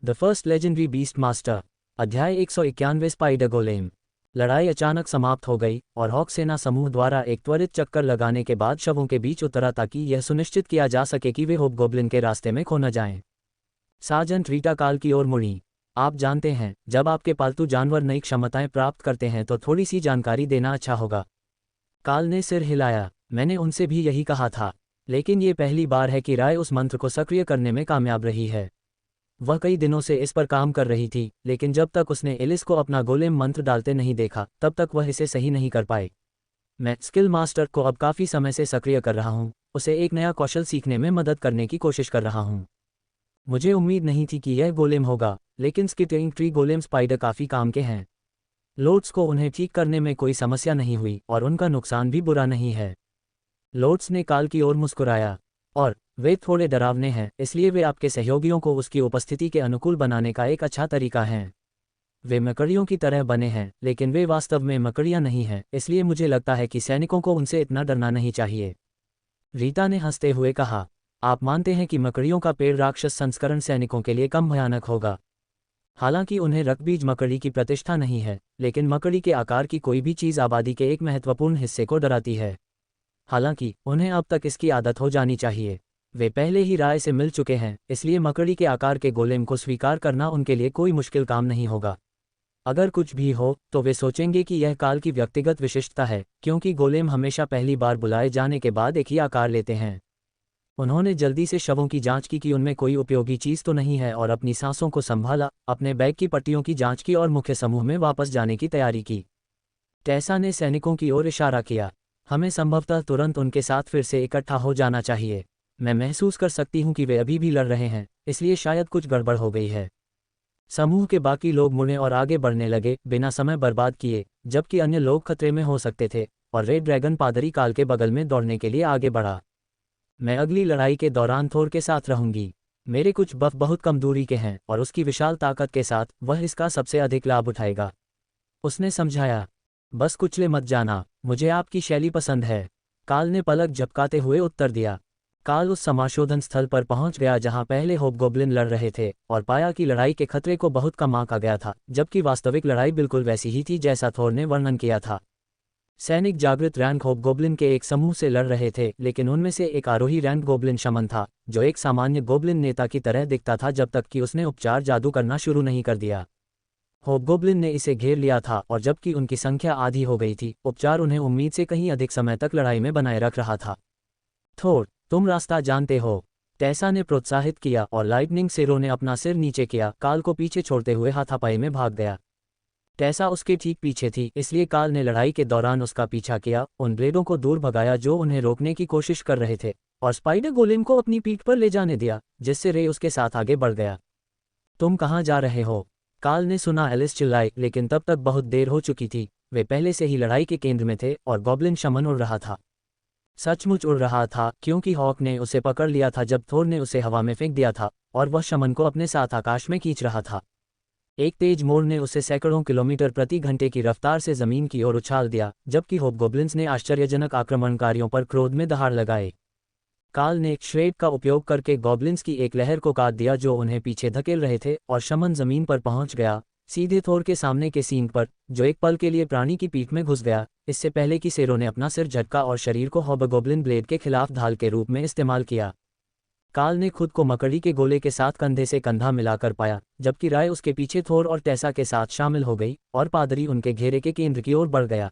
The first legendary beast master. अध्याय 191 spider golem. लड़ाई अचानक समाप्त हो गई और हॉक सेना समूह द्वारा एक त्वरित चक्कर लगाने के बाद शवों के बीच उतरा ताकि यह सुनिश्चित किया जा सके कि वे होबगोब्लिन के रास्ते में खो न जाएं। सार्जेंट रीटा काल की ओर मुड़ी। आप जानते हैं, जब आपके पालतू जानवर नई क्षमताएं प्राप्त करते हैं तो थोड़ी सी जानकारी देना अच्छा होगा। काल ने सिर हिलाया। मैंने उनसे भी यही कहा था, लेकिन ये पहली बार है कि राय उस मंत्र को सक्रिय करने में कामयाब रही है। वह कई दिनों से इस पर काम कर रही थी, लेकिन जब तक उसने एलिस को अपना गोलेम मंत्र डालते नहीं देखा तब तक वह इसे सही नहीं कर पाई। मैं स्किल मास्टर को अब काफ़ी समय से सक्रिय कर रहा हूँ, उसे एक नया कौशल सीखने में मदद करने की कोशिश कर रहा हूँ। मुझे उम्मीद नहीं थी कि यह गोलेम होगा, लेकिन स्किटिंग ट्री गोलेम स्पाइडर काफ़ी काम के हैं। लोड्स को उन्हें ठीक करने में कोई समस्या नहीं हुई और उनका नुकसान भी बुरा नहीं है। लोड्स ने काल की ओर मुस्कुराया। और वे थोड़े डरावने हैं, इसलिए वे आपके सहयोगियों को उसकी उपस्थिति के अनुकूल बनाने का एक अच्छा तरीका है। वे मकड़ियों की तरह बने हैं, लेकिन वे वास्तव में मकड़ियां नहीं हैं, इसलिए मुझे लगता है कि सैनिकों को उनसे इतना डरना नहीं चाहिए। रीता ने हंसते हुए कहा, आप मानते हैं कि मकड़ियों का पेड़ राक्षस संस्करण सैनिकों के लिए कम भयानक होगा। हालांकि उन्हें रकबीज मकड़ी की प्रतिष्ठा नहीं है, लेकिन मकड़ी के आकार की कोई भी चीज़ आबादी के एक महत्वपूर्ण हिस्से को डराती है। हालांकि उन्हें अब तक इसकी आदत हो जानी चाहिए। वे पहले ही राय से मिल चुके हैं, इसलिए मकड़ी के आकार के गोलेम को स्वीकार करना उनके लिए कोई मुश्किल काम नहीं होगा। अगर कुछ भी हो तो वे सोचेंगे कि यह काल की व्यक्तिगत विशिष्टता है, क्योंकि गोलेम हमेशा पहली बार बुलाए जाने के बाद एक ही आकार लेते हैं। उन्होंने जल्दी से शवों की जांच की कि उनमें कोई उपयोगी चीज़ तो नहीं है और अपनी सांसों को संभाला, अपने बैग की पट्टियों की जांच की और मुख्य समूह में वापस जाने की तैयारी की। टेसा ने सैनिकों की ओर इशारा किया। हमें संभवतः तुरंत उनके साथ फिर से इकट्ठा हो जाना चाहिए। मैं महसूस कर सकती हूँ कि वे अभी भी लड़ रहे हैं, इसलिए शायद कुछ गड़बड़ हो गई है। समूह के बाकी लोग मुड़े और आगे बढ़ने लगे बिना समय बर्बाद किए, जबकि अन्य लोग खतरे में हो सकते थे, और रेड ड्रैगन पादरी काल के बगल में दौड़ने के लिए आगे बढ़ा। मैं अगली लड़ाई के दौरान थोर के साथ रहूंगी। मेरे कुछ बफ बहुत कम दूरी के हैं और उसकी विशाल ताकत के साथ वह इसका सबसे अधिक लाभ उठाएगा। उसने समझाया। बस कुचले मत जाना, मुझे आपकी शैली पसंद है। काल ने पलक झपकाते हुए उत्तर दिया। काल उस समाशोधन स्थल पर पहुंच गया जहां पहले होबगोब्लिन लड़ रहे थे और पाया कि लड़ाई के खतरे को बहुत कम आंका गया था, जबकि वास्तविक लड़ाई बिल्कुल वैसी ही थी जैसा थोर ने वर्णन किया था। सैनिक जागृत रैंक होबगोब्लिन के एक समूह से लड़ रहे थे, लेकिन उनमें से एक आरोही रैंक गोब्लिन शमन था, जो एक सामान्य गोब्लिन नेता की तरह दिखता था जब तक कि उसने उपचार जादू करना शुरू नहीं कर दिया। होबगोब्लिन ने इसे घेर लिया था और जबकि उनकी संख्या आधी हो गई थी, उपचार उन्हें उम्मीद से कहीं अधिक समय तक लड़ाई में बनाए रख रहा था। थोर, तुम रास्ता जानते हो, टेसा ने प्रोत्साहित किया और लाइटनिंग सेरो ने अपना सिर नीचे किया, काल को पीछे छोड़ते हुए हाथापाई में भाग गया। टेसा उसके ठीक पीछे थी, इसलिए काल ने लड़ाई के दौरान उसका पीछा किया, उन ब्लेडों को दूर भगाया जो उन्हें रोकने की कोशिश कर रहे थे, और स्पाइडर गोलेम को अपनी पीठ पर ले जाने दिया, जिससे रे उसके साथ आगे बढ़ गया। तुम कहाँ जा रहे हो? काल ने सुना एलिस चिल्लाई, लेकिन तब तक बहुत देर हो चुकी थी। वे पहले से ही लड़ाई के केंद्र में थे और गॉब्लिन शमन उड़ रहा था। सचमुच उड़ रहा था, क्योंकि हॉक ने उसे पकड़ लिया था जब थोर ने उसे हवा में फेंक दिया था, और वह शमन को अपने साथ आकाश में खींच रहा था। एक तेज मोड़ ने उसे सैकड़ों किलोमीटर प्रति घंटे की रफ्तार से जमीन की ओर उछाल दिया, जबकि होबगोब्लिन्स ने आश्चर्यजनक आक्रमणकारियों पर क्रोध में दहाड़ लगाए। काल ने श्रेड का उपयोग करके गॉब्लिन्स की एक लहर को काट दिया जो उन्हें पीछे धकेल रहे थे, और शमन जमीन पर पहुंच गया, सीधे थोर के सामने के सींग पर, जो एक पल के लिए प्राणी की पीठ में घुस गया, इससे पहले कि सेरो ने अपना सिर झटका और शरीर को होबगोब्लिन ब्लेड के खिलाफ ढाल के रूप में इस्तेमाल किया। काल ने खुद को मकड़ी के गोले के साथ कंधे से कंधा मिलाकर पाया, जबकि राय उसके पीछे थोर और टेसा के साथ शामिल हो गई, और पादरी उनके घेरे के केंद्र की ओर बढ़ गया।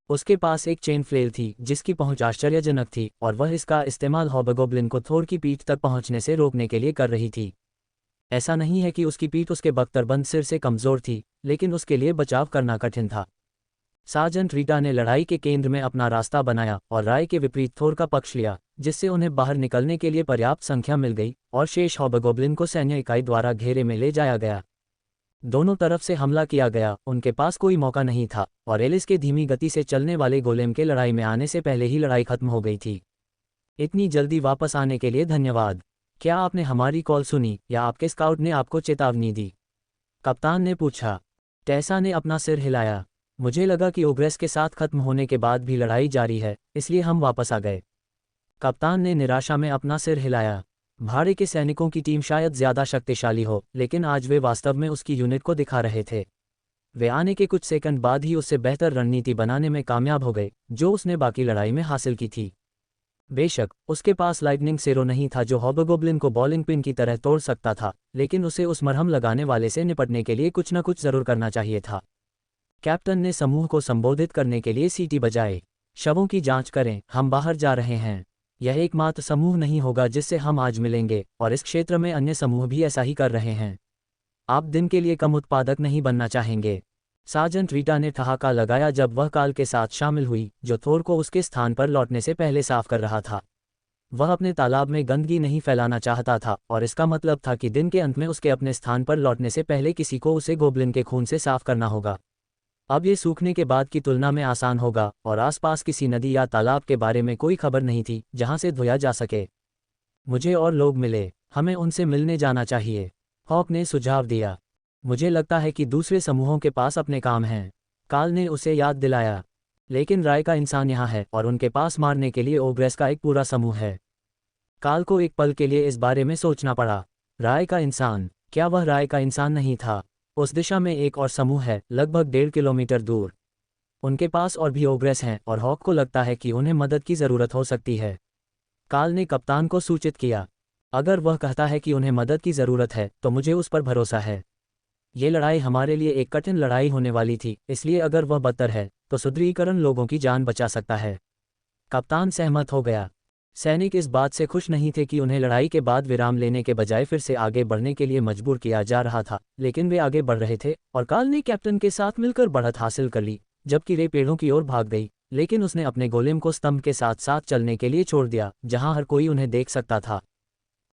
उसके पास एक चेन फ्लेल थी जिसकी पहुंच आश्चर्यजनक थी, और वह इसका इस्तेमाल होबगोब्लिन को थोर की पीठ तक पहुंचने से रोकने के लिए कर रही थी। ऐसा नहीं है कि उसकी पीठ उसके बख्तरबंद सिर से कमज़ोर थी, लेकिन उसके लिए बचाव करना कठिन था। सार्जेंट रीटा ने लड़ाई के केंद्र में अपना रास्ता बनाया और राय के विपरीत थोर का पक्ष लिया, जिससे उन्हें बाहर निकलने के लिए पर्याप्त संख्या मिल गई, और शेष होबगोब्लिन को सैन्य इकाई द्वारा घेरे में ले जाया गया। दोनों तरफ से हमला किया गया, उनके पास कोई मौका नहीं था, और एलिस के धीमी गति से चलने वाले गोलेम के लड़ाई में आने से पहले ही लड़ाई खत्म हो गई थी। इतनी जल्दी वापस आने के लिए धन्यवाद। क्या आपने हमारी कॉल सुनी या आपके स्काउट ने आपको चेतावनी दी? कप्तान ने पूछा। टेसा ने अपना सिर हिलाया। मुझे लगा कि ओग्रेस के साथ खत्म होने के बाद भी लड़ाई जारी है, इसलिए हम वापस आ गए। कप्तान ने निराशा में अपना सिर हिलाया। भाड़े के सैनिकों की टीम शायद ज्यादा शक्तिशाली हो, लेकिन आज वे वास्तव में उसकी यूनिट को दिखा रहे थे। वे आने के कुछ सेकंड बाद ही उससे बेहतर रणनीति बनाने में कामयाब हो गए, जो उसने बाकी लड़ाई में हासिल की थी। बेशक उसके पास लाइटनिंग सेरो नहीं था जो हॉबगोब्लिन को बॉलिंग पिन की तरह तोड़ सकता था, लेकिन उसे उस मरहम लगाने वाले से निपटने के लिए कुछ न कुछ जरूर करना चाहिए था। कैप्टन ने समूह को संबोधित करने के लिए सीटी बजाए। शवों की जांच करें, हम बाहर जा रहे हैं। यह एकमात्र समूह नहीं होगा जिससे हम आज मिलेंगे, और इस क्षेत्र में अन्य समूह भी ऐसा ही कर रहे हैं। आप दिन के लिए कम उत्पादक नहीं बनना चाहेंगे। सार्जेंट रीटा ने ठहाका लगाया जब वह काल के साथ शामिल हुई, जो थोर को उसके स्थान पर लौटने से पहले साफ कर रहा था। वह अपने तालाब में गंदगी नहीं फैलाना चाहता था, और इसका मतलब था कि दिन के अंत में उसके अपने स्थान पर लौटने से पहले किसी को उसे गोब्लिन के खून से साफ करना होगा। अब ये सूखने के बाद की तुलना में आसान होगा, और आसपास किसी नदी या तालाब के बारे में कोई खबर नहीं थी जहां से धोया जा सके। मुझे और लोग मिले, हमें उनसे मिलने जाना चाहिए, हॉक ने सुझाव दिया। मुझे लगता है कि दूसरे समूहों के पास अपने काम हैं, काल ने उसे याद दिलाया। लेकिन राय का इंसान यहाँ है, और उनके पास मारने के लिए ओग्रेस का एक पूरा समूह है। काल को एक पल के लिए इस बारे में सोचना पड़ा। राय का इंसान, क्या वह राय का इंसान नहीं था? उस दिशा में एक और समूह है, लगभग 1.5 किलोमीटर दूर। उनके पास और भी ओग्रेस हैं, और हॉक को लगता है कि उन्हें मदद की ज़रूरत हो सकती है। काल ने कप्तान को सूचित किया, अगर वह कहता है कि उन्हें मदद की ज़रूरत है तो मुझे उस पर भरोसा है। ये लड़ाई हमारे लिए एक कठिन लड़ाई होने वाली थी, इसलिए अगर वह बदतर है तो सुदृढ़ीकरण लोगों की जान बचा सकता है। कप्तान सहमत हो गया। सैनिक इस बात से खुश नहीं थे कि उन्हें लड़ाई के बाद विराम लेने के बजाय फिर से आगे बढ़ने के लिए मजबूर किया जा रहा था, लेकिन वे आगे बढ़ रहे थे, और काल ने कैप्टन के साथ मिलकर बढ़त हासिल कर ली, जबकि रे पेड़ों की ओर भाग गई, लेकिन उसने अपने गोलेम को स्तंभ के साथ साथ चलने के लिए छोड़ दिया, जहां हर कोई उन्हें देख सकता था।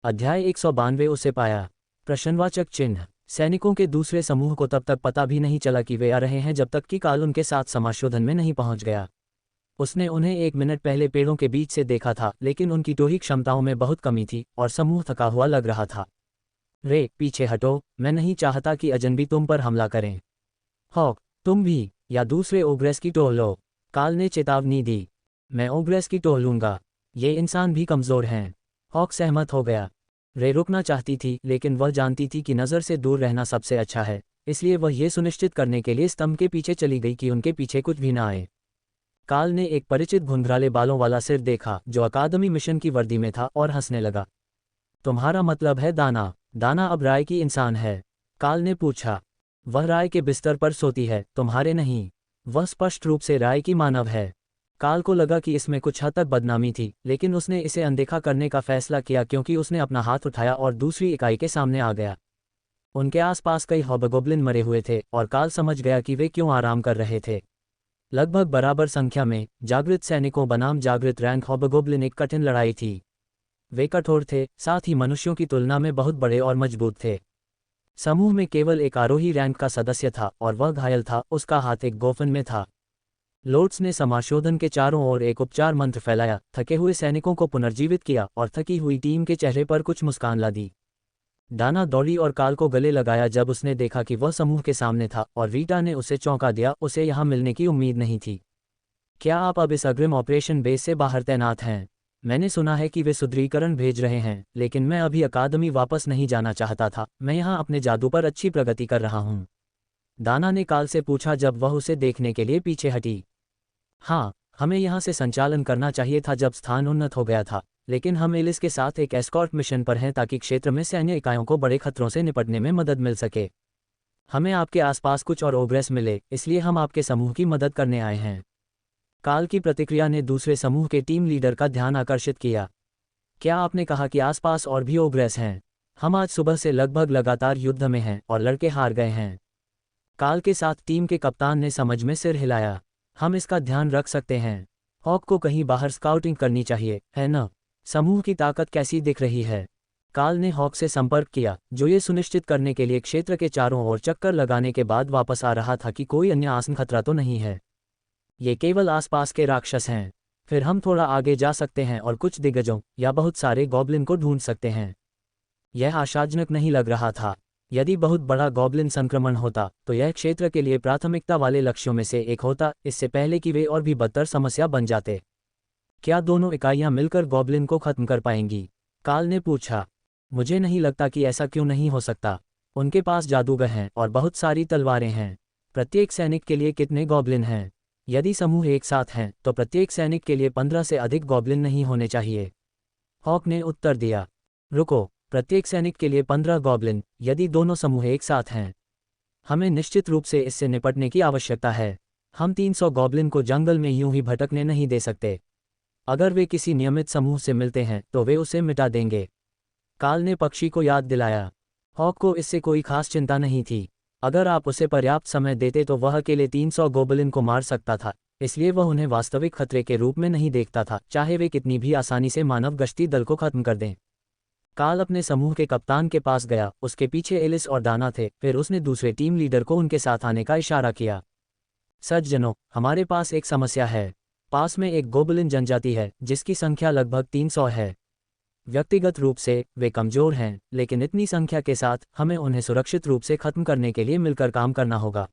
अध्याय 192 उसे पाया। प्रश्नवाचक चिन्ह। सैनिकों के दूसरे समूह को तब तक पता भी नहीं चला कि वे आ रहे हैं जब तक कि काल उनके साथ समाशोधन में नहीं पहुंच गया। उसने उन्हें 1 मिनट पहले पेड़ों के बीच से देखा था, लेकिन उनकी टोही क्षमताओं में बहुत कमी थी और समूह थका हुआ लग रहा था। रे, पीछे हटो, मैं नहीं चाहता कि अजनबी तुम पर हमला करें। हॉक, तुम भी, या दूसरे ओग्रेस की टोह लो, काल ने चेतावनी दी। मैं ओग्रेस की टोह लूंगा, ये इंसान भी कमज़ोर हैं। हॉक सहमत हो गया। रे रुकना चाहती थी, लेकिन वह जानती थी कि नज़र से दूर रहना सबसे अच्छा है, इसलिए वह ये सुनिश्चित करने के लिए स्तंभ के पीछे चली गई कि उनके पीछे कुछ भी न आए। काल ने एक परिचित घुंघराले बालों वाला सिर देखा जो अकादमी मिशन की वर्दी में था, और हंसने लगा। तुम्हारा मतलब है दाना? दाना अब राय की इंसान है? काल ने पूछा। वह राय के बिस्तर पर सोती है, तुम्हारे नहीं। वह स्पष्ट रूप से राय की मानव है। काल को लगा कि इसमें कुछ हद तक बदनामी थी, लेकिन उसने इसे अनदेखा करने का फैसला किया क्योंकि उसने अपना हाथ उठाया और दूसरी इकाई के सामने आ गया। उनके आसपास कई हॉबगोब्लिन मरे हुए थे, और काल समझ गया कि वे क्यों आराम कर रहे थे। लगभग बराबर संख्या में जागृत सैनिकों बनाम जागृत रैंक हॉबगोब्लिन एक कठिन लड़ाई थी। वे कठोर थे, साथ ही मनुष्यों की तुलना में बहुत बड़े और मजबूत थे। समूह में केवल एक आरोही रैंक का सदस्य था, और वह घायल था, उसका हाथ एक गोफन में था। लोर्ड्स ने समाशोधन के चारों ओर एक उपचार मंत्र फैलाया, थके हुए सैनिकों को पुनर्जीवित किया, और थकी हुई टीम के चेहरे पर कुछ मुस्कान ला दी। दाना दौड़ी और काल को गले लगाया जब उसने देखा कि वह समूह के सामने था, और रीटा ने उसे चौंका दिया, उसे यहाँ मिलने की उम्मीद नहीं थी। क्या आप अब इस अग्रिम ऑपरेशन बेस से बाहर तैनात हैं? मैंने सुना है कि वे सुदृढ़ीकरण भेज रहे हैं, लेकिन मैं अभी अकादमी वापस नहीं जाना चाहता था, मैं यहाँ अपने जादू पर अच्छी प्रगति कर रहा हूँ। दाना ने काल से पूछा जब वह उसे देखने के लिए पीछे हटी। हाँ, हमें यहाँ से संचालन करना चाहिए था जब स्थान उन्नत हो गया था, लेकिन हम एलिस के साथ एक एस्कॉर्ट मिशन पर हैं ताकि क्षेत्र में सैन्य इकाइयों को बड़े खतरों से निपटने में मदद मिल सके। हमें आपके आसपास कुछ और ओग्रेस मिले, इसलिए हम आपके समूह की मदद करने आए हैं। काल की प्रतिक्रिया ने दूसरे समूह के टीम लीडर का ध्यान आकर्षित किया। क्या आपने कहा कि आसपास और भी ओग्रेस हैं? हम आज सुबह से लगभग लगातार युद्ध में हैं और लड़के हार गए हैं। काल के साथ टीम के कप्तान ने समझ में सिर हिलाया। हम इसका ध्यान रख सकते हैं। हॉक को कहीं बाहर स्काउटिंग करनी चाहिए, है न? समूह की ताकत कैसी दिख रही है? काल ने हॉक से संपर्क किया, जो ये सुनिश्चित करने के लिए क्षेत्र के चारों ओर चक्कर लगाने के बाद वापस आ रहा था कि कोई अन्य आसन खतरा तो नहीं है। ये केवल आसपास के राक्षस हैं। फिर हम थोड़ा आगे जा सकते हैं और कुछ दिग्गजों या बहुत सारे गॉब्लिन को ढूंढ सकते हैं। यह आशाजनक नहीं लग रहा था। यदि बहुत बड़ा गॉब्लिन संक्रमण होता तो यह क्षेत्र के लिए प्राथमिकता वाले लक्ष्यों में से एक होता, इससे पहले कि वे और भी बदतर समस्या बन जाते। क्या दोनों इकाइयां मिलकर गॉब्लिन को खत्म कर पाएंगी? काल ने पूछा। मुझे नहीं लगता कि ऐसा क्यों नहीं हो सकता। उनके पास जादूगर हैं और बहुत सारी तलवारें हैं। प्रत्येक सैनिक के लिए कितने गॉब्लिन हैं? यदि समूह एक साथ हैं तो प्रत्येक सैनिक के लिए 15 से अधिक गॉब्लिन नहीं होने चाहिए। हॉक ने उत्तर दिया। रुको, प्रत्येक सैनिक के लिए 15 गॉब्लिन, यदि दोनों समूह एक साथ हैं? हमें निश्चित रूप से इससे निपटने की आवश्यकता है। हम 300 गॉब्लिन को जंगल में यूं ही भटकने नहीं दे सकते। अगर वे किसी नियमित समूह से मिलते हैं तो वे उसे मिटा देंगे। काल ने पक्षी को याद दिलाया। हॉक को इससे कोई खास चिंता नहीं थी। अगर आप उसे पर्याप्त समय देते तो वह अकेले 300 गोबलिन को मार सकता था, इसलिए वह उन्हें वास्तविक खतरे के रूप में नहीं देखता था, चाहे वे कितनी भी आसानी से मानव गश्ती दल को खत्म कर दें। काल अपने समूह के कप्तान के पास गया, उसके पीछे एलिस और दाना थे। फिर उसने दूसरे टीम लीडर को उनके साथ आने का इशारा किया। सज्जनों, हमारे पास एक समस्या है। पास में एक गोबलिन जनजाति है जिसकी संख्या लगभग 300 है। व्यक्तिगत रूप से वे कमजोर हैं, लेकिन इतनी संख्या के साथ हमें उन्हें सुरक्षित रूप से खत्म करने के लिए मिलकर काम करना होगा,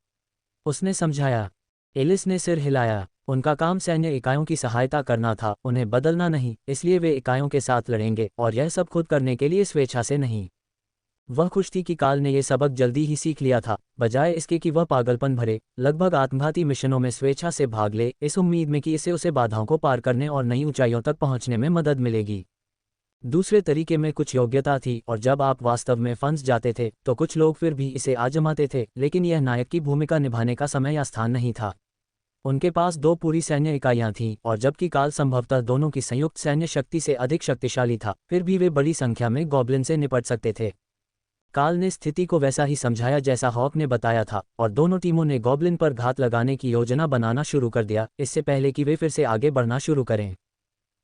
उसने समझाया। एलिस ने सिर हिलाया। उनका काम सैन्य इकाइयों की सहायता करना था, उन्हें बदलना नहीं, इसलिए वे इकाइयों के साथ लड़ेंगे और यह सब खुद करने के लिए स्वेच्छा से नहीं। वह खुश थी कि काल ने यह सबक जल्दी ही सीख लिया था, बजाय इसके कि वह पागलपन भरे, लगभग आत्मघाती मिशनों में स्वेच्छा से भाग ले, इस उम्मीद में कि इससे उसे बाधाओं को पार करने और नई ऊंचाइयों तक पहुंचने में मदद मिलेगी। दूसरे तरीके में कुछ योग्यता थी, और जब आप वास्तव में फंस जाते थे तो कुछ लोग फिर भी इसे आजमाते थे, लेकिन यह नायक की भूमिका निभाने का समय या स्थान नहीं था। उनके पास 2 पूरी सैन्य इकाइयां थीं, और जबकि काल संभवतः दोनों की संयुक्त सैन्य शक्ति से अधिक शक्तिशाली था, फिर भी वे बड़ी संख्या में गॉब्लिन से निपट सकते थे। काल ने स्थिति को वैसा ही समझाया जैसा हॉक ने बताया था, और दोनों टीमों ने गॉब्लिन पर घात लगाने की योजना बनाना शुरू कर दिया, इससे पहले कि वे फिर से आगे बढ़ना शुरू करें।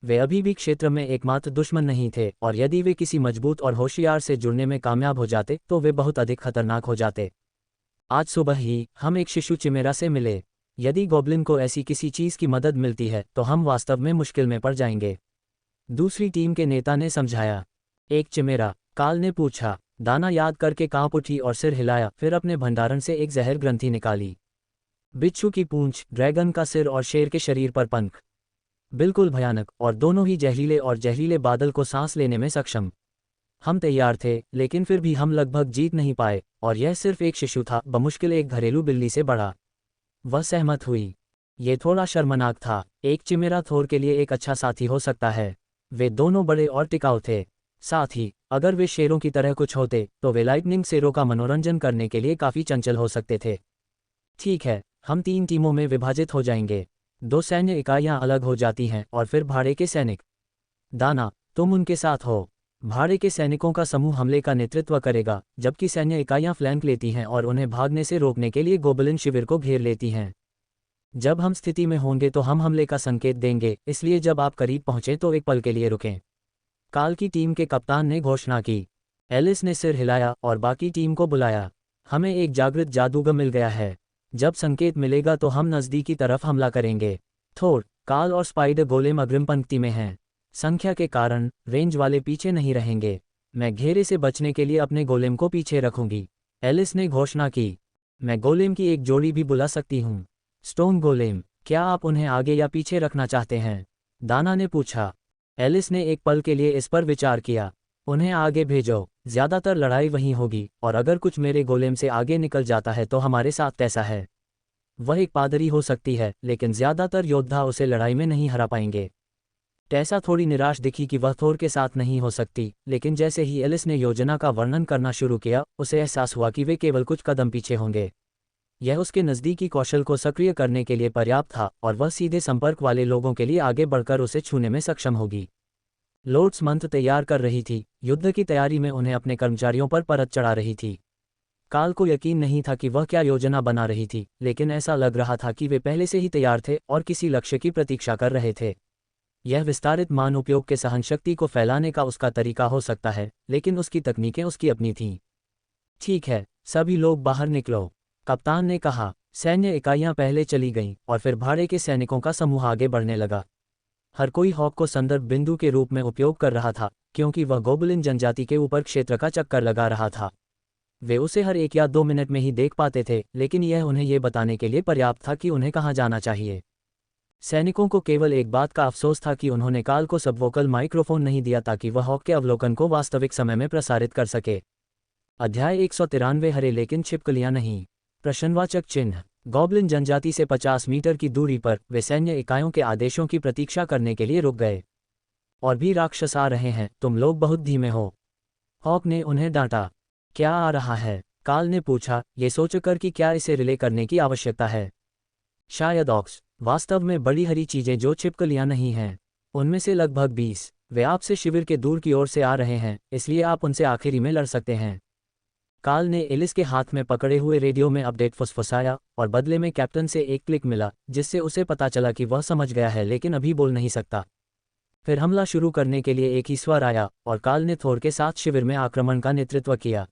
वे अभी भी क्षेत्र में एकमात्र दुश्मन नहीं थे, और यदि वे किसी मजबूत और होशियार से जुड़ने में कामयाब हो जाते तो वे बहुत अधिक खतरनाक हो जाते। आज सुबह ही हम एक शिशु चिमेरा से मिले। यदि गॉब्लिन को ऐसी किसी चीज की मदद मिलती है तो हम वास्तव में मुश्किल में पड़ जाएंगे, दूसरी टीम के नेता ने समझाया। एक चिमेरा? काल ने पूछा। दाना याद करके कांप उठी और सिर हिलाया, फिर अपने भंडारण से एक जहर ग्रंथि निकाली। बिच्छू की पूंछ, ड्रैगन का सिर और शेर के शरीर पर पंख। बिल्कुल भयानक, और दोनों ही जहरीले और जहरीले बादल को सांस लेने में सक्षम। हम तैयार थे, लेकिन फिर भी हम लगभग जीत नहीं पाए, और यह सिर्फ एक शिशु था, बमुश्किल एक घरेलू बिल्ली से बड़ा। वह सहमत हुई। ये थोड़ा शर्मनाक था। एक चिमेरा थोर के लिए एक अच्छा साथी हो सकता है। वे दोनों बड़े और टिकाऊ थे। साथ ही अगर वे शेरों की तरह कुछ होते तो वे लाइटनिंग शेरों का मनोरंजन करने के लिए काफी चंचल हो सकते थे। ठीक है, हम 3 टीमों में विभाजित हो जाएंगे। 2 सैन्य इकाइयां अलग हो जाती हैं और फिर भाड़े के सैनिक। दाना, तुम उनके साथ हो। भाड़े के सैनिकों का समूह हमले का नेतृत्व करेगा, जबकि सैन्य इकाइयां फ्लैंक लेती हैं और उन्हें भागने से रोकने के लिए गोबलिन शिविर को घेर लेती हैं। जब हम स्थिति में होंगे तो हम हमले का संकेत देंगे, इसलिए जब आप करीब पहुंचे तो एक पल के लिए रुकें। काल की टीम के कप्तान ने घोषणा की। एलिस ने सिर हिलाया और बाकी टीम को बुलाया। हमें एक जागृत जादूगर मिल गया है। जब संकेत मिलेगा तो हम नज़दीकी तरफ हमला करेंगे। थोर, काल और स्पाइडर गोलेम अग्रिम पंक्ति में हैं। संख्या के कारण रेंज वाले पीछे नहीं रहेंगे। मैं घेरे से बचने के लिए अपने गोलेम को पीछे रखूंगी, एलिस ने घोषणा की। मैं गोलेम की एक जोड़ी भी बुला सकती हूँ। स्टोन गोलेम, क्या आप उन्हें आगे या पीछे रखना चाहते हैं? दाना ने पूछा। एलिस ने एक पल के लिए इस पर विचार किया। उन्हें आगे भेजो, ज्यादातर लड़ाई वहीं होगी, और अगर कुछ मेरे गोलेम से आगे निकल जाता है तो हमारे साथ कैसा है? वह एक पादरी हो सकती है, लेकिन ज्यादातर योद्धा उसे लड़ाई में नहीं हरा पाएंगे। टेसा थोड़ी निराश दिखी कि वह थोर के साथ नहीं हो सकती, लेकिन जैसे ही एलिस ने योजना का वर्णन करना शुरू किया, उसे एहसास हुआ कि वे केवल कुछ कदम पीछे होंगे। यह उसके नज़दीकी कौशल को सक्रिय करने के लिए पर्याप्त था, और वह सीधे संपर्क वाले लोगों के लिए आगे बढ़कर उसे छूने में सक्षम होगी। लोर्ड्स मंत्र तैयार कर रही थी, युद्ध की तैयारी में उन्हें अपने कर्मचारियों पर परत चढ़ा रही थी। काल को यकीन नहीं था कि वह क्या योजना बना रही थी, लेकिन ऐसा लग रहा था कि वे पहले से ही तैयार थे और किसी लक्ष्य की प्रतीक्षा कर रहे थे। यह विस्तारित मान उपयोग के सहनशक्ति को फैलाने का उसका तरीका हो सकता है, लेकिन उसकी तकनीकें उसकी अपनी थीं। ठीक है, सभी लोग बाहर निकलो, कप्तान ने कहा। सैन्य इकाइयां पहले चली गईं, और फिर भाड़े के सैनिकों का समूह आगे बढ़ने लगा। हर कोई हॉक को संदर्भ बिंदु के रूप में उपयोग कर रहा था, क्योंकि वह गोबलिन जनजाति के ऊपर क्षेत्र का चक्कर लगा रहा था। वे उसे हर 1 या 2 मिनट में ही देख पाते थे, लेकिन यह उन्हें ये बताने के लिए पर्याप्त था कि उन्हें कहाँ जाना चाहिए। सैनिकों को केवल एक बात का अफसोस था कि उन्होंने काल को सबवोकल माइक्रोफोन नहीं दिया ताकि वह हॉक के अवलोकन को वास्तविक समय में प्रसारित कर सके। अध्याय 193 हरे लेकिन छिपकलियां नहीं। प्रश्नवाचक चिन्ह। गॉब्लिन जनजाति से 50 मीटर की दूरी पर वे सैन्य इकाइयों के आदेशों की प्रतीक्षा करने के लिए रुक गए। और भी राक्षस आ रहे हैं, तुम लोग बहुत धीमे हो, हॉक ने उन्हें डांटा। क्या आ रहा है? काल ने पूछा, ये सोचकर कि क्या इसे रिले करने की आवश्यकता है। शायद ऑक्स। वास्तव में बड़ी हरी चीजें जो छिपकलियां नहीं हैं। उनमें से लगभग 20। वे आपसे शिविर के दूर की ओर से आ रहे हैं, इसलिए आप उनसे आखिरी में लड़ सकते हैं। काल ने एलिस के हाथ में पकड़े हुए रेडियो में अपडेट फुसफुसाया और बदले में कैप्टन से एक क्लिक मिला, जिससे उसे पता चला कि वह समझ गया है लेकिन अभी बोल नहीं सकता। फिर हमला शुरू करने के लिए एक ही स्वर आया और काल ने थोर के साथ शिविर में आक्रमण का नेतृत्व किया।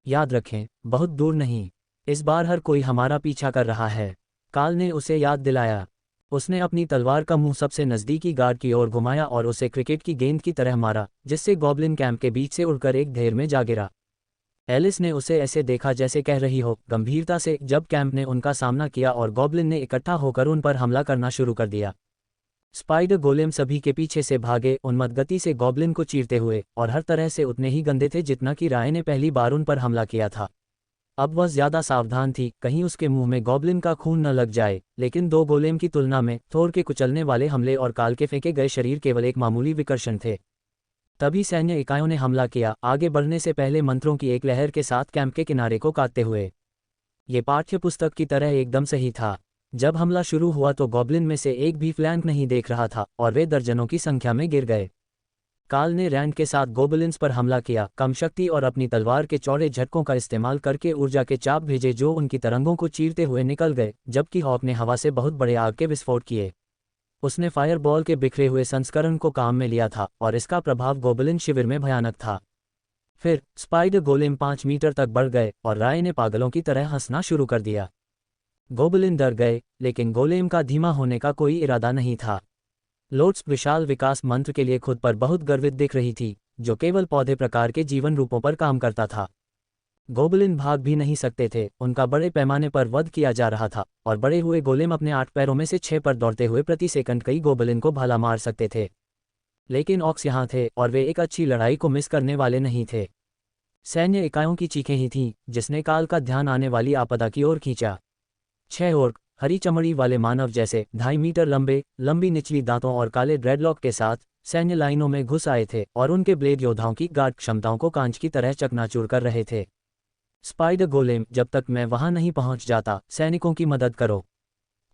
याद रखें, बहुत दूर नहीं। इस बार हर कोई हमारा पीछा कर रहा है, काल ने उसे याद दिलाया। उसने अपनी तलवार का मुंह सबसे नज़दीकी गार्ड की ओर घुमाया और उसे क्रिकेट की गेंद की तरह मारा, जिससे गॉब्लिन कैंप के बीच से उड़कर एक ढेर में जा गिरा। एलिस ने उसे ऐसे देखा जैसे कह रही हो, गंभीरता से, जब कैंप ने उनका सामना किया और गॉब्लिन ने इकट्ठा होकर उन पर हमला करना शुरू कर दिया। स्पाइडर गोलेम सभी के पीछे से भागे, उन्मत्त गति से गॉब्लिन को चीरते हुए, और हर तरह से उतने ही गंदे थे जितना कि राय ने पहली बार उन पर हमला किया था। अब वह ज्यादा सावधान थी, कहीं उसके मुंह में गॉब्लिन का खून न लग जाए, लेकिन दो गोलेम की तुलना में थोर के कुचलने वाले हमले और काल के फेंके गए शरीर केवल एक मामूली विकर्षण थे। तभी सैन्य इकाइयों ने हमला किया, आगे बढ़ने से पहले मंत्रों की एक लहर के साथ कैंप के किनारे को काटते हुए। ये पाठ्यपुस्तक की तरह एकदम सही था। जब हमला शुरू हुआ तो गॉब्लिन में से एक भी फ्लैंक नहीं देख रहा था और वे दर्जनों की संख्या में गिर गए। काल ने रैंड के साथ गोबलिन्स पर हमला किया, कम शक्ति और अपनी तलवार के चौड़े झटकों का इस्तेमाल करके ऊर्जा के चाप भेजे जो उनकी तरंगों को चीरते हुए निकल गए, जबकि हॉक ने हवा से बहुत बड़े आग के विस्फोट किए। उसने फायरबॉल के बिखरे हुए संस्करण को काम में लिया था और इसका प्रभाव गोबलिन शिविर में भयानक था। फिर स्पाइडर गोलेम 5 मीटर तक बढ़ गए और राय ने पागलों की तरह हंसना शुरू कर दिया। गोबलिन डर गए, लेकिन गोलेम का धीमा होने का कोई इरादा नहीं था। लोट्स विशाल विकास मंत्र के लिए खुद पर बहुत गर्वित दिख रही थी, जो केवल पौधे प्रकार के जीवन रूपों पर काम करता था। गोबलिन भाग भी नहीं सकते थे, उनका बड़े पैमाने पर वध किया जा रहा था, और बड़े हुए गोलेम अपने 8 पैरों में से 6 पर दौड़ते हुए प्रति सेकंड कई गोबलिन को भाला मार सकते थे। लेकिन ऑक्स यहाँ थे और वे एक अच्छी लड़ाई को मिस करने वाले नहीं थे। सैन्य इकाइयों की चीखें ही थीं जिसने काल का ध्यान आने वाली आपदा की ओर खींचा। 6 ओर्क, हरी चमड़ी वाले मानव जैसे 2.5 मीटर लंबे, लंबी निचली दांतों और काले ड्रेडलॉक के साथ सैन्य लाइनों में घुस आए थे और उनके ब्लेड योद्धाओं की गार्ड क्षमताओं को कांच की तरह चकनाचूर कर रहे थे। स्पाइडर गोलेम, जब तक मैं वहां नहीं पहुंच जाता, सैनिकों की मदद करो,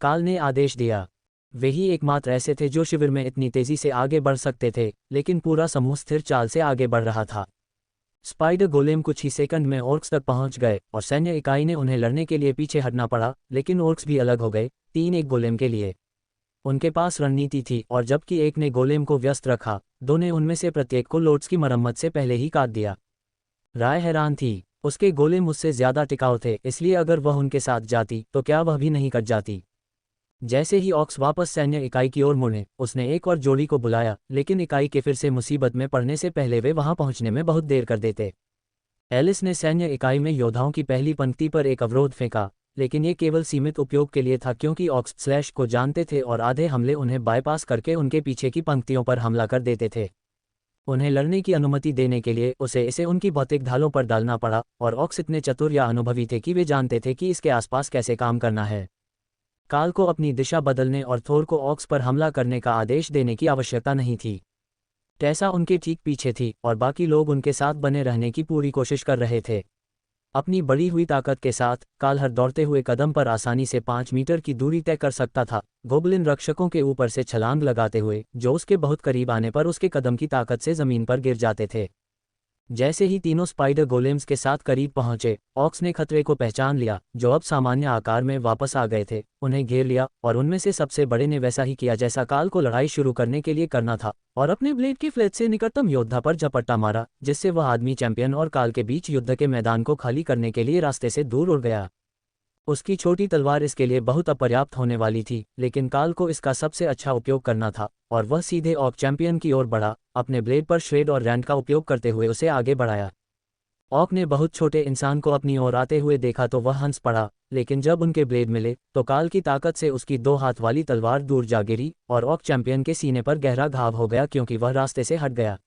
काल ने आदेश दिया। वे ही एकमात्र ऐसे थे जो शिविर में इतनी तेजी से आगे बढ़ सकते थे, लेकिन पूरा समूह स्थिर चाल से आगे बढ़ रहा था। स्पाइडर गोलेम कुछ ही सेकंड में ओर्क्स तक पहुंच गए और सैन्य इकाई ने उन्हें लड़ने के लिए पीछे हटना पड़ा, लेकिन ओर्क्स भी अलग हो गए, 3-1 गोलेम के लिए। उनके पास रणनीति थी और जबकि एक ने गोलेम को व्यस्त रखा, दो ने उनमें से प्रत्येक को लोट्स की मरम्मत से पहले ही काट दिया। राय हैरान थी, उसके गोलेम उससे ज्यादा टिकाऊ थे, इसलिए अगर वह उनके साथ जाती तो क्या वह भी नहीं कट जाती। जैसे ही ऑक्स वापस सैन्य इकाई की ओर मुड़े, उसने एक और जोड़ी को बुलाया, लेकिन इकाई के फिर से मुसीबत में पड़ने से पहले वे वहां पहुंचने में बहुत देर कर देते। एलिस ने सैन्य इकाई में योद्धाओं की पहली पंक्ति पर एक अवरोध फेंका, लेकिन ये केवल सीमित उपयोग के लिए था क्योंकि ऑक्स स्लैश को जानते थे और आधे हमले उन्हें बाईपास करके उनके पीछे की पंक्तियों पर हमला कर देते थे। उन्हें लड़ने की अनुमति देने के लिए उसे इसे उनकी भौतिक ढालों पर डालना पड़ा, और ऑक्स इतने चतुर या अनुभवी थे कि वे जानते थे कि इसके आसपास कैसे काम करना है। काल को अपनी दिशा बदलने और थोर को ऑक्स पर हमला करने का आदेश देने की आवश्यकता नहीं थी। टेसा उनके ठीक पीछे थी और बाकी लोग उनके साथ बने रहने की पूरी कोशिश कर रहे थे। अपनी बढ़ी हुई ताकत के साथ काल हर दौड़ते हुए कदम पर आसानी से 5 मीटर की दूरी तय कर सकता था, गोबलिन रक्षकों के ऊपर से छलांग लगाते हुए, जो उसके बहुत करीब आने पर उसके कदम की ताकत से जमीन पर गिर जाते थे। जैसे ही तीनों स्पाइडर गोलेम्स के साथ करीब पहुंचे, ऑक्स ने खतरे को पहचान लिया, जो अब सामान्य आकार में वापस आ गए थे, उन्हें घेर लिया, और उनमें से सबसे बड़े ने वैसा ही किया जैसा काल को लड़ाई शुरू करने के लिए करना था, और अपने ब्लेड की फ्लेट से निकटतम योद्धा पर झपट्टा मारा, जिससे वह आदमी चैंपियन और काल के बीच युद्ध के मैदान को खाली करने के लिए रास्ते से दूर उड़ गया। उसकी छोटी तलवार इसके लिए बहुत अपर्याप्त होने वाली थी, लेकिन काल को इसका सबसे अच्छा उपयोग करना था, और वह सीधे ऑक चैंपियन की ओर बढ़ा, अपने ब्लेड पर श्रेड और रैंड का उपयोग करते हुए उसे आगे बढ़ाया। ऑक ने बहुत छोटे इंसान को अपनी ओर आते हुए देखा तो वह हंस पड़ा, लेकिन जब उनके ब्लेड मिले तो काल की ताकत से उसकी 2 हाथ वाली तलवार दूर जा गिरी और ऑक चैंपियन के सीने पर गहरा घाव हो गया क्योंकि वह रास्ते से हट गया।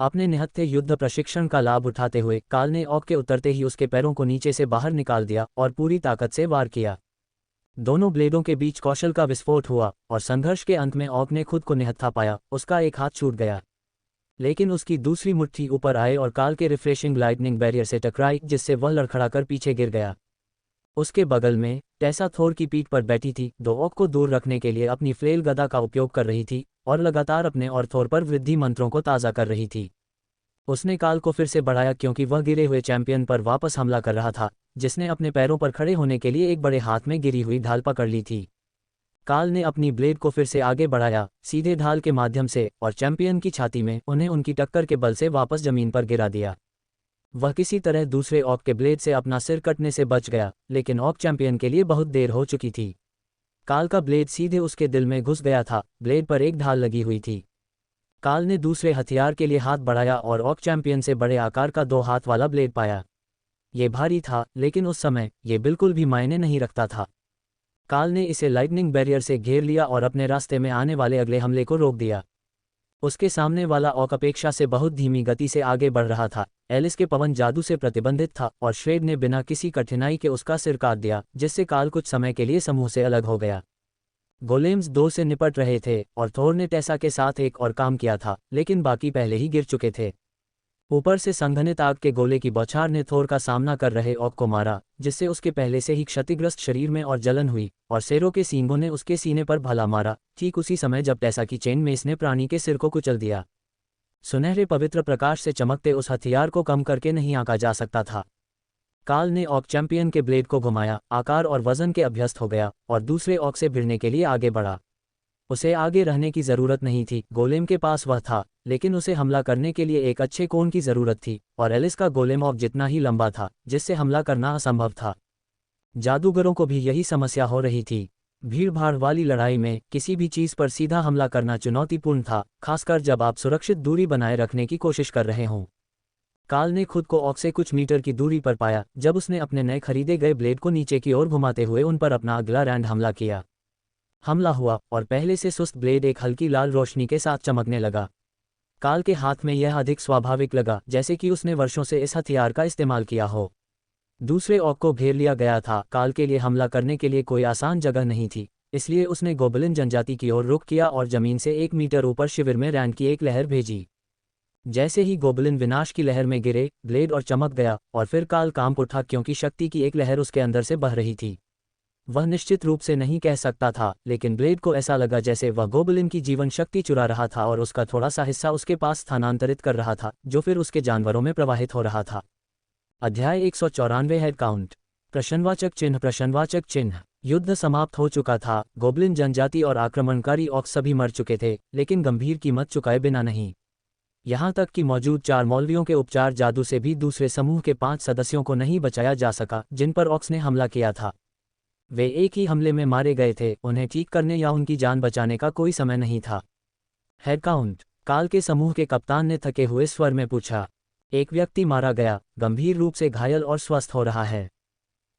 अपने निहत्थे युद्ध प्रशिक्षण का लाभ उठाते हुए काल ने ऑक के उतरते ही उसके पैरों को नीचे से बाहर निकाल दिया और पूरी ताकत से वार किया। दोनों ब्लेडों के बीच कौशल का विस्फोट हुआ और संघर्ष के अंत में ऑक ने खुद को निहत्था पाया, उसका एक हाथ छूट गया। लेकिन उसकी दूसरी मुट्ठी ऊपर आए और काल के रिफ्रेशिंग लाइटनिंग बैरियर से टकराई जिससे वह लड़खड़ाकर पीछे गिर गया। उसके बगल में टेसा थोर की पीठ पर बैठी थी, दो ऑक को दूर रखने के लिए अपनी फ्लेल गदा का उपयोग कर रही थी और लगातार अपने और थोर पर वृद्धि मंत्रों को ताज़ा कर रही थी। उसने काल को फिर से बढ़ाया क्योंकि वह गिरे हुए चैंपियन पर वापस हमला कर रहा था, जिसने अपने पैरों पर खड़े होने के लिए एक बड़े हाथ में गिरी हुई ढाल पकड़ ली थी। काल ने अपनी ब्लेड को फिर से आगे बढ़ाया, सीधे ढाल के माध्यम से, और चैंपियन की छाती में उन्हें उनकी टक्कर के बल से वापस जमीन पर गिरा दिया। वह किसी तरह दूसरे ऑक के ब्लेड से अपना सिर कटने से बच गया, लेकिन ऑक चैंपियन के लिए बहुत देर हो चुकी थी। काल का ब्लेड सीधे उसके दिल में घुस गया था, ब्लेड पर एक ढाल लगी हुई थी। काल ने दूसरे हथियार के लिए हाथ बढ़ाया और ऑक चैंपियन से बड़े आकार का 2 हाथ वाला ब्लेड पाया। ये भारी था, लेकिन उस समय ये बिल्कुल भी मायने नहीं रखता था। काल ने इसे लाइटनिंग बैरियर से घेर लिया और अपने रास्ते में आने वाले अगले हमले को रोक दिया। उसके सामने वाला ऑक अपेक्षा से बहुत धीमी गति से आगे बढ़ रहा था। एलिस के पवन जादू से प्रतिबंधित था और श्रेड ने बिना किसी कठिनाई के उसका सिर काट दिया, जिससे काल कुछ समय के लिए समूह से अलग हो गया। गोलेम्स 2 से निपट रहे थे और थोर ने टेसा के साथ एक और काम किया था, लेकिन बाकी पहले ही गिर चुके थे। ऊपर से संघनित आग के गोले की बौछार ने थोर का सामना कर रहे ऑक को मारा, जिससे उसके पहले से ही क्षतिग्रस्त शरीर में और जलन हुई, और शेरों के सींगों ने उसके सीने पर भला मारा, ठीक उसी समय जब टेसा की चेन में इसने प्राणी के सिर को कुचल दिया। सुनहरे पवित्र प्रकाश से चमकते उस हथियार को कम करके नहीं आंका जा सकता था। काल ने ऑक चैंपियन के ब्लेड को घुमाया, आकार और वजन के अभ्यस्त हो गया और दूसरे ऑक से भिड़ने के लिए आगे बढ़ा। उसे आगे रहने की जरूरत नहीं थी, गोलेम के पास वह था, लेकिन उसे हमला करने के लिए एक अच्छे कोण की जरूरत थी, और एलिस का गोलेम ऑक जितना ही लंबा था, जिससे हमला करना असंभव था। जादूगरों को भी यही समस्या हो रही थी। भीड़भाड़ वाली लड़ाई में किसी भी चीज पर सीधा हमला करना चुनौतीपूर्ण था, खासकर जब आप सुरक्षित दूरी बनाए रखने की कोशिश कर रहे हों। काल ने खुद को ऑक से कुछ मीटर की दूरी पर पाया जब उसने अपने नए खरीदे गए ब्लेड को नीचे की ओर घुमाते हुए उन पर अपना अगला रैंड हमला किया। हमला हुआ और पहले से सुस्त ब्लेड एक हल्की लाल रोशनी के साथ चमकने लगा। काल के हाथ में यह अधिक स्वाभाविक लगा, जैसे कि उसने वर्षों से इस हथियार का इस्तेमाल किया हो। दूसरे ऑक को घेर लिया गया था। काल के लिए हमला करने के लिए कोई आसान जगह नहीं थी, इसलिए उसने गोबलिन जनजाति की ओर रुख किया और जमीन से 1 मीटर ऊपर शिविर में रैंड की एक लहर भेजी। जैसे ही गोबलिन विनाश की लहर में गिरे, ब्लेड और चमक गया, और फिर काल कांप उठा क्योंकि शक्ति की एक लहर उसके अंदर से बह रही थी। वह निश्चित रूप से नहीं कह सकता था, लेकिन ब्लेड को ऐसा लगा जैसे वह गोबलिन की जीवन शक्ति चुरा रहा था और उसका थोड़ा सा हिस्सा उसके पास स्थानांतरित कर रहा था, जो फिर उसके जानवरों में प्रवाहित हो रहा था। अध्याय 194 हेड काउंट। प्रश्नवाचक चिन्ह। युद्ध समाप्त हो चुका था। गोबलिन जनजाति और आक्रमणकारी ऑक सभी मर चुके थे, लेकिन गंभीर कीमत चुकाए बिना नहीं। यहाँ तक कि मौजूद 4 मौलवियों के उपचार जादू से भी दूसरे समूह के 5 सदस्यों को नहीं बचाया जा सका जिन पर ऑक्स ने हमला किया था। वे एक ही हमले में मारे गए थे, उन्हें ठीक करने या उनकी जान बचाने का कोई समय नहीं था। Head count. काल के समूह के कप्तान ने थके हुए स्वर में पूछा। एक व्यक्ति मारा गया, गंभीर रूप से घायल और स्वस्थ हो रहा है,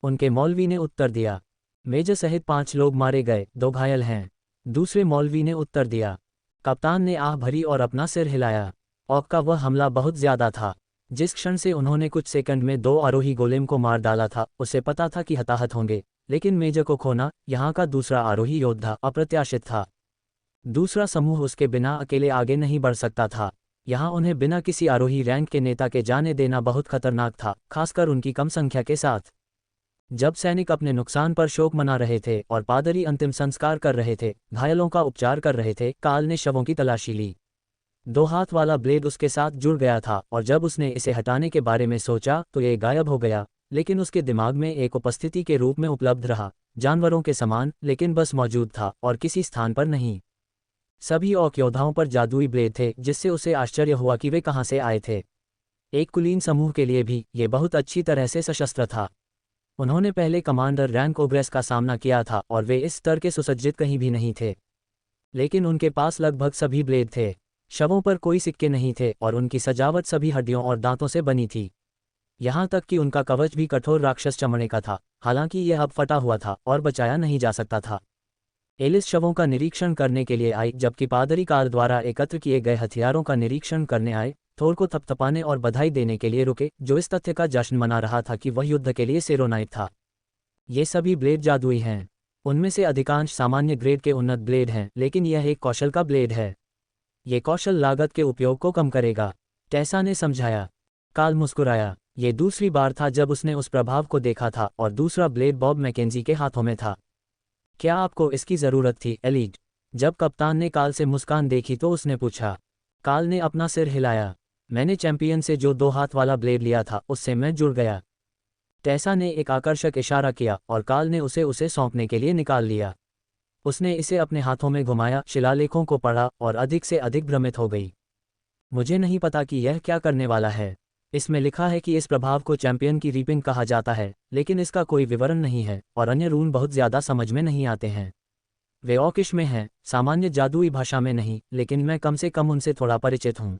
उनके मौलवी ने उत्तर दिया। मेजर सहित 5 लोग मारे गए, 2 घायल हैं, दूसरे मौलवी ने उत्तर दिया। कप्तान ने आह भरी और अपना सिर हिलाया। ऑक का वह हमला बहुत ज्यादा था। जिस क्षण से उन्होंने कुछ सेकंड में 2 आरोही गोलेम को मार डाला था, उसे पता था कि हताहत होंगे, लेकिन मेजर को खोना, यहाँ का दूसरा आरोही योद्धा, अप्रत्याशित था। दूसरा समूह उसके बिना अकेले आगे नहीं बढ़ सकता था। यहाँ उन्हें बिना किसी आरोही रैंक के नेता के जाने देना बहुत खतरनाक था, खासकर उनकी कम संख्या के साथ। जब सैनिक अपने नुकसान पर शोक मना रहे थे और पादरी अंतिम संस्कार कर रहे थे, घायलों का उपचार कर रहे थे, काल ने शवों की तलाशी ली। 2 हाथ वाला ब्लेड उसके साथ जुड़ गया था और जब उसने इसे हटाने के बारे में सोचा तो ये गायब हो गया, लेकिन उसके दिमाग में एक उपस्थिति के रूप में उपलब्ध रहा, जानवरों के समान, लेकिन बस मौजूद था और किसी स्थान पर नहीं। सभी ऑक योद्धाओं पर जादुई ब्लेड थे, जिससे उसे आश्चर्य हुआ कि वे कहाँ से आए थे। एक कुलीन समूह के लिए भी ये बहुत अच्छी तरह से सशस्त्र था। उन्होंने पहले कमांडर रैंक ओब्रेस का सामना किया था और वे इस स्तर के सुसज्जित कहीं भी नहीं थे, लेकिन उनके पास लगभग सभी ब्लेड थे। शवों पर कोई सिक्के नहीं थे और उनकी सजावट सभी हड्डियों और दांतों से बनी थी। यहाँ तक कि उनका कवच भी कठोर राक्षस चमड़े का था, हालांकि यह अब फटा हुआ था और बचाया नहीं जा सकता था। एलिस शवों का निरीक्षण करने के लिए आई, जबकि पादरी कार्ल द्वारा एकत्र किए गए हथियारों का निरीक्षण करने आए। थोर को थपथपाने और बधाई देने के लिए रुके, जो इस तथ्य का जश्न मना रहा था कि वह युद्ध के लिए सेरोनाइट था। ये सभी ब्लेड जादुई हैं। उनमें से अधिकांश सामान्य ग्रेड के उन्नत ब्लेड हैं, लेकिन यह एक कौशल का ब्लेड है। ये कौशल लागत के उपयोग को कम करेगा, टेसा ने समझाया। कार्ल मुस्कुराया। ये दूसरी बार था जब उसने उस प्रभाव को देखा था, और दूसरा ब्लेड बॉब मैकेंजी के हाथों में था। क्या आपको इसकी ज़रूरत थी, एलिड? जब कप्तान ने कार्ल से मुस्कान देखी तो उसने पूछा। कार्ल ने अपना सिर हिलाया। मैंने चैंपियन से जो 2 हाथ वाला ब्लेड लिया था उससे मैं जुड़ गया। टेसा ने एक आकर्षक इशारा किया और कार्ल ने उसे सौंपने के लिए निकाल लिया। उसने इसे अपने हाथों में घुमाया, शिलालेखों को पढ़ा और अधिक से अधिक भ्रमित हो गई। मुझे नहीं पता कि यह क्या करने वाला है। इसमें लिखा है कि इस प्रभाव को चैंपियन की रीपिंग कहा जाता है, लेकिन इसका कोई विवरण नहीं है और अन्य रून बहुत ज़्यादा समझ में नहीं आते हैं। वे ऑकिश में हैं, सामान्य जादुई भाषा में नहीं, लेकिन मैं कम से कम उनसे थोड़ा परिचित हूँ।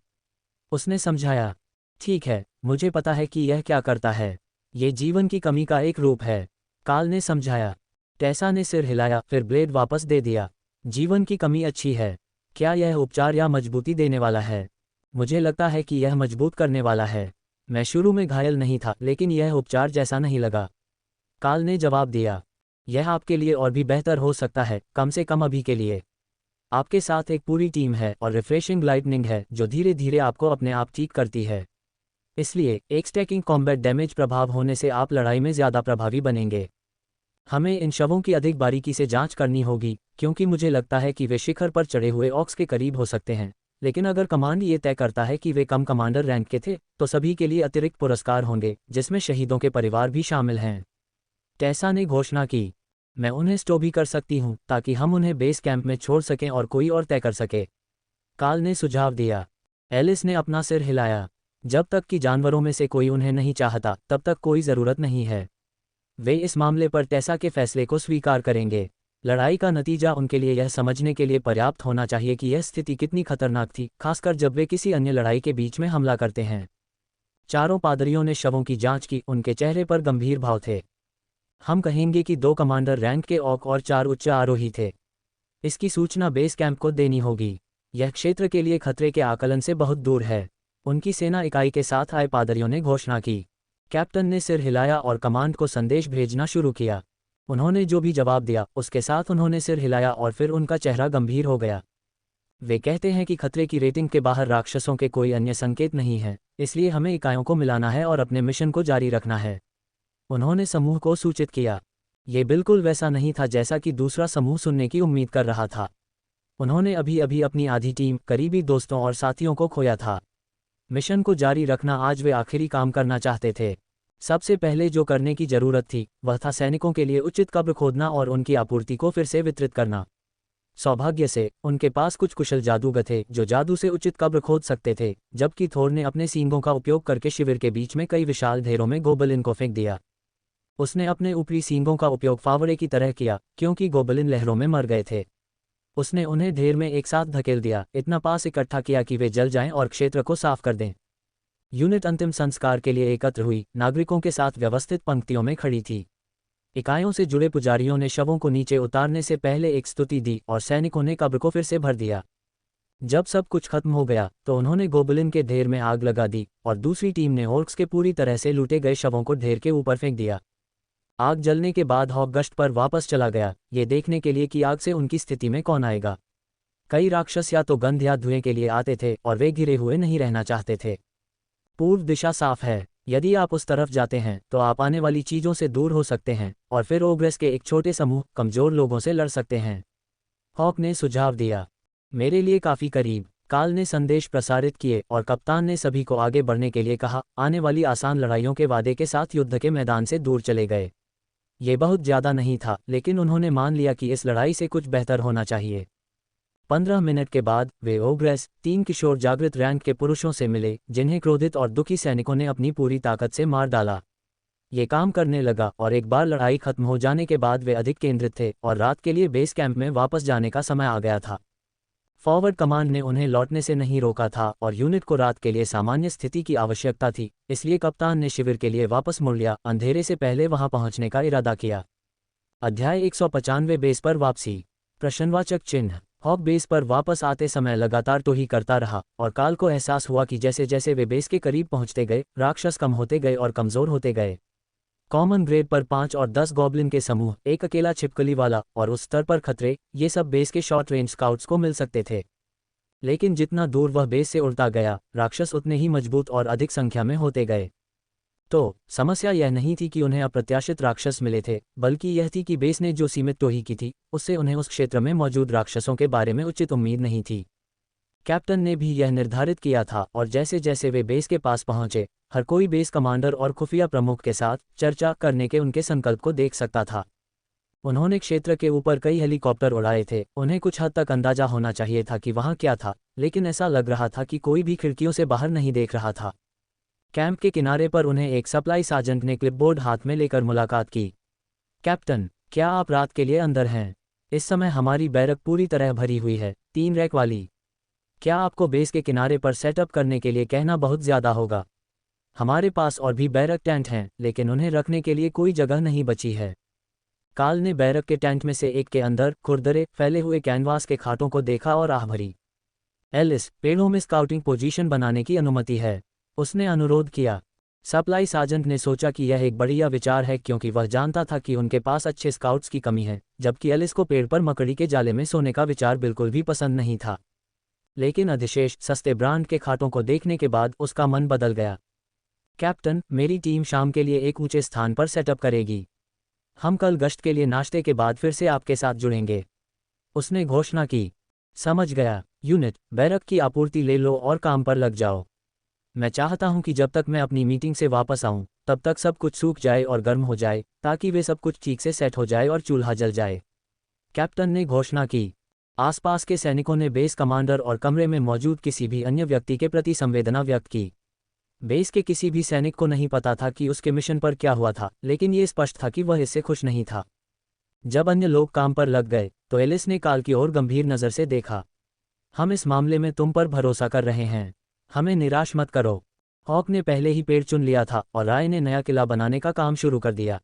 उसने समझाया। ठीक है, मुझे पता है कि यह क्या करता है। ये जीवन की कमी का एक रूप है, कार्ल ने समझाया। टेसा ने सिर हिलाया, फिर ब्लेड वापस दे दिया। जीवन की कमी अच्छी है। क्या यह उपचार या मजबूती देने वाला है? मुझे लगता है कि यह मजबूत करने वाला है। मैं शुरू में घायल नहीं था, लेकिन यह उपचार जैसा नहीं लगा, कार्ल ने जवाब दिया। यह आपके लिए और भी बेहतर हो सकता है, कम से कम अभी के लिए। आपके साथ एक पूरी टीम है और रिफ्रेशिंग लाइटनिंग है जो धीरे धीरे आपको अपने आप ठीक करती है। इसलिए एक स्टैकिंग कॉम्बैट डैमेज प्रभाव होने से आप लड़ाई में ज़्यादा प्रभावी बनेंगे। हमें इन शवों की अधिक बारीकी से जांच करनी होगी, क्योंकि मुझे लगता है कि वे शिखर पर चढ़े हुए ऑक्स के करीब हो सकते हैं, लेकिन अगर कमांड ये तय करता है कि वे कम कमांडर रैंक के थे, तो सभी के लिए अतिरिक्त पुरस्कार होंगे, जिसमें शहीदों के परिवार भी शामिल हैं। टेसा ने घोषणा की। मैं उन्हें स्टो भी कर सकती हूँ ताकि हम उन्हें बेस कैंप में छोड़ सकें और कोई और तय कर सके, कार्ल ने सुझाव दिया। एलिस ने अपना सिर हिलाया। जब तक कि जानवरों में से कोई उन्हें नहीं चाहता, तब तक कोई ज़रूरत नहीं है। वे इस मामले पर टेसा के फैसले को स्वीकार करेंगे। लड़ाई का नतीजा उनके लिए यह समझने के लिए पर्याप्त होना चाहिए कि यह स्थिति कितनी खतरनाक थी, खासकर जब वे किसी अन्य लड़ाई के बीच में हमला करते हैं। चारों पादरियों ने शवों की जांच की, उनके चेहरे पर गंभीर भाव थे। हम कहेंगे कि 2 कमांडर रैंक के ऑक और 4 उच्च आरोही थे। इसकी सूचना बेस कैंप को देनी होगी। यह क्षेत्र के लिए खतरे के आकलन से बहुत दूर है। उनकी सेना इकाई के साथ आए पादरियों ने घोषणा की। कैप्टन ने सिर हिलाया और कमांड को संदेश भेजना शुरू किया। उन्होंने जो भी जवाब दिया, उसके साथ उन्होंने सिर हिलाया और फिर उनका चेहरा गंभीर हो गया। वे कहते हैं कि खतरे की रेटिंग के बाहर राक्षसों के कोई अन्य संकेत नहीं है, इसलिए हमें इकाइयों को मिलाना है और अपने मिशन को जारी रखना है। उन्होंने समूह को सूचित किया। ये बिल्कुल वैसा नहीं था जैसा कि दूसरा समूह सुनने की उम्मीद कर रहा था। उन्होंने अभी अभी अपनी आधी टीम, करीबी दोस्तों और साथियों को खोया था। मिशन को जारी रखना आज वे आखिरी काम करना चाहते थे। सबसे पहले जो करने की जरूरत थी, वह था सैनिकों के लिए उचित कब्र खोदना और उनकी आपूर्ति को फिर से वितरित करना। सौभाग्य से उनके पास कुछ कुशल जादूगर थे जो जादू से उचित कब्र खोद सकते थे, जबकि थोर ने अपने सींगों का उपयोग करके शिविर के बीच में कई विशाल ढेरों में गोबलिन को फेंक दिया। उसने अपने ऊपरी सींगों का उपयोग फावड़े की तरह किया, क्योंकि गोबलिन लहरों में मर गए थे। उसने उन्हें ढेर में एक साथ धकेल दिया, इतना पास इकट्ठा किया कि वे जल जाएं और क्षेत्र को साफ कर दें। यूनिट अंतिम संस्कार के लिए एकत्र हुई, नागरिकों के साथ व्यवस्थित पंक्तियों में खड़ी थी। इकाइयों से जुड़े पुजारियों ने शवों को नीचे उतारने से पहले एक स्तुति दी और सैनिकों ने कब्र को फिर से भर दिया। जब सब कुछ खत्म हो गया तो उन्होंने गोबलिन के ढेर में आग लगा दी और दूसरी टीम ने ऑर्क्स के पूरी तरह से लूटे गए शवों को ढेर के ऊपर फेंक दिया। आग जलने के बाद हॉक गश्त पर वापस चला गया, ये देखने के लिए कि आग से उनकी स्थिति में कौन आएगा। कई राक्षस या तो गंध या धुएं के लिए आते थे और वे घिरे हुए नहीं रहना चाहते थे। पूर्व दिशा साफ है। यदि आप उस तरफ जाते हैं तो आप आने वाली चीज़ों से दूर हो सकते हैं और फिर ओग्रेस के एक छोटे समूह कमज़ोर लोगों से लड़ सकते हैं, हॉक ने सुझाव दिया। मेरे लिए काफ़ी करीब, कार्ल ने संदेश प्रसारित किए और कप्तान ने सभी को आगे बढ़ने के लिए कहा। आने वाली आसान लड़ाइयों के वादे के साथ युद्ध के मैदान से दूर चले गए। ये बहुत ज़्यादा नहीं था, लेकिन उन्होंने मान लिया कि इस लड़ाई से कुछ बेहतर होना चाहिए। 15 मिनट के बाद वे ओग्रेस, 3 किशोर जागृत रैंक के पुरुषों से मिले, जिन्हें क्रोधित और दुखी सैनिकों ने अपनी पूरी ताकत से मार डाला। ये काम करने लगा और एक बार लड़ाई खत्म हो जाने के बाद वे अधिक केंद्रित थे और रात के लिए बेस कैंप में वापस जाने का समय आ गया था। फॉरवर्ड कमांड ने उन्हें लौटने से नहीं रोका था और यूनिट को रात के लिए सामान्य स्थिति की आवश्यकता थी, इसलिए कप्तान ने शिविर के लिए वापस मुड़ लिया, अंधेरे से पहले वहां पहुंचने का इरादा किया। अध्याय 195 बेस पर वापसी। प्रश्नवाचक चिन्ह। हॉक बेस पर वापस आते समय लगातार तो ही करता रहा और काल को एहसास हुआ कि जैसे जैसे वे बेस के करीब पहुंचते गए, राक्षस कम होते गए और कमजोर होते गए। कॉमन ग्रेड पर 5 और 10 गॉब्लिन के समूह, एक अकेला छिपकली वाला और उस स्तर पर खतरे, ये सब बेस के शॉर्ट रेंज स्काउट्स को मिल सकते थे। लेकिन जितना दूर वह बेस से उड़ता गया, राक्षस उतने ही मजबूत और अधिक संख्या में होते गए। तो समस्या यह नहीं थी कि उन्हें अप्रत्याशित राक्षस मिले थे, बल्कि यह थी कि बेस ने जो सीमित टोही की थी, उससे उन्हें उस क्षेत्र में मौजूद राक्षसों के बारे में उचित उम्मीद नहीं थी। कैप्टन ने भी यह निर्धारित किया था और जैसे जैसे वे बेस के पास पहुंचे, हर कोई बेस कमांडर और खुफिया प्रमुख के साथ चर्चा करने के उनके संकल्प को देख सकता था। उन्होंने क्षेत्र के ऊपर कई हेलीकॉप्टर उड़ाए थे, उन्हें कुछ हद तक अंदाजा होना चाहिए था कि वहां क्या था, लेकिन ऐसा लग रहा था कि कोई भी खिड़कियों से बाहर नहीं देख रहा था। कैंप के किनारे पर उन्हें एक सप्लाई सार्जेंट ने क्लिपबोर्ड हाथ में लेकर मुलाकात की। कैप्टन, क्या आप रात के लिए अंदर हैं? इस समय हमारी बैरक पूरी तरह भरी हुई है, 3 रैक वाली। क्या आपको बेस के किनारे पर सेटअप करने के लिए कहना बहुत ज़्यादा होगा? हमारे पास और भी बैरक टेंट हैं, लेकिन उन्हें रखने के लिए कोई जगह नहीं बची है। काल ने बैरक के टेंट में से एक के अंदर खुरदरे फैले हुए कैनवास के खाटों को देखा और आह भरी। एलिस, पेड़ों में स्काउटिंग पोजीशन बनाने की अनुमति है, उसने अनुरोध किया। सप्लाई सार्जेंट ने सोचा कि यह एक बढ़िया विचार है क्योंकि वह जानता था कि उनके पास अच्छे स्काउट्स की कमी है, जबकि एलिस को पेड़ पर मकड़ी के जाले में सोने का विचार बिल्कुल भी पसंद नहीं था। लेकिन अधिशेष सस्ते ब्रांड के खाटों को देखने के बाद उसका मन बदल गया। कैप्टन, मेरी टीम शाम के लिए एक ऊंचे स्थान पर सेटअप करेगी। हम कल गश्त के लिए नाश्ते के बाद फिर से आपके साथ जुड़ेंगे, उसने घोषणा की। समझ गया। यूनिट, बैरक की आपूर्ति ले लो और काम पर लग जाओ। मैं चाहता हूं कि जब तक मैं अपनी मीटिंग से वापस आऊं, तब तक सब कुछ सूख जाए और गर्म हो जाए, ताकि वे सब कुछ ठीक से सेट हो जाए और चूल्हा जल जाए, कैप्टन ने घोषणा की। आसपास के सैनिकों ने बेस कमांडर और कमरे में मौजूद किसी भी अन्य व्यक्ति के प्रति संवेदना व्यक्त की। बेस के किसी भी सैनिक को नहीं पता था कि उसके मिशन पर क्या हुआ था, लेकिन ये स्पष्ट था कि वह इससे खुश नहीं था। जब अन्य लोग काम पर लग गए, तो एलिस ने काल की ओर गंभीर नज़र से देखा। हम इस मामले में तुम पर भरोसा कर रहे हैं, हमें निराश मत करो। हॉक ने पहले ही पेड़ चुन लिया था और राय ने नया किला बनाने का काम शुरू कर दिया।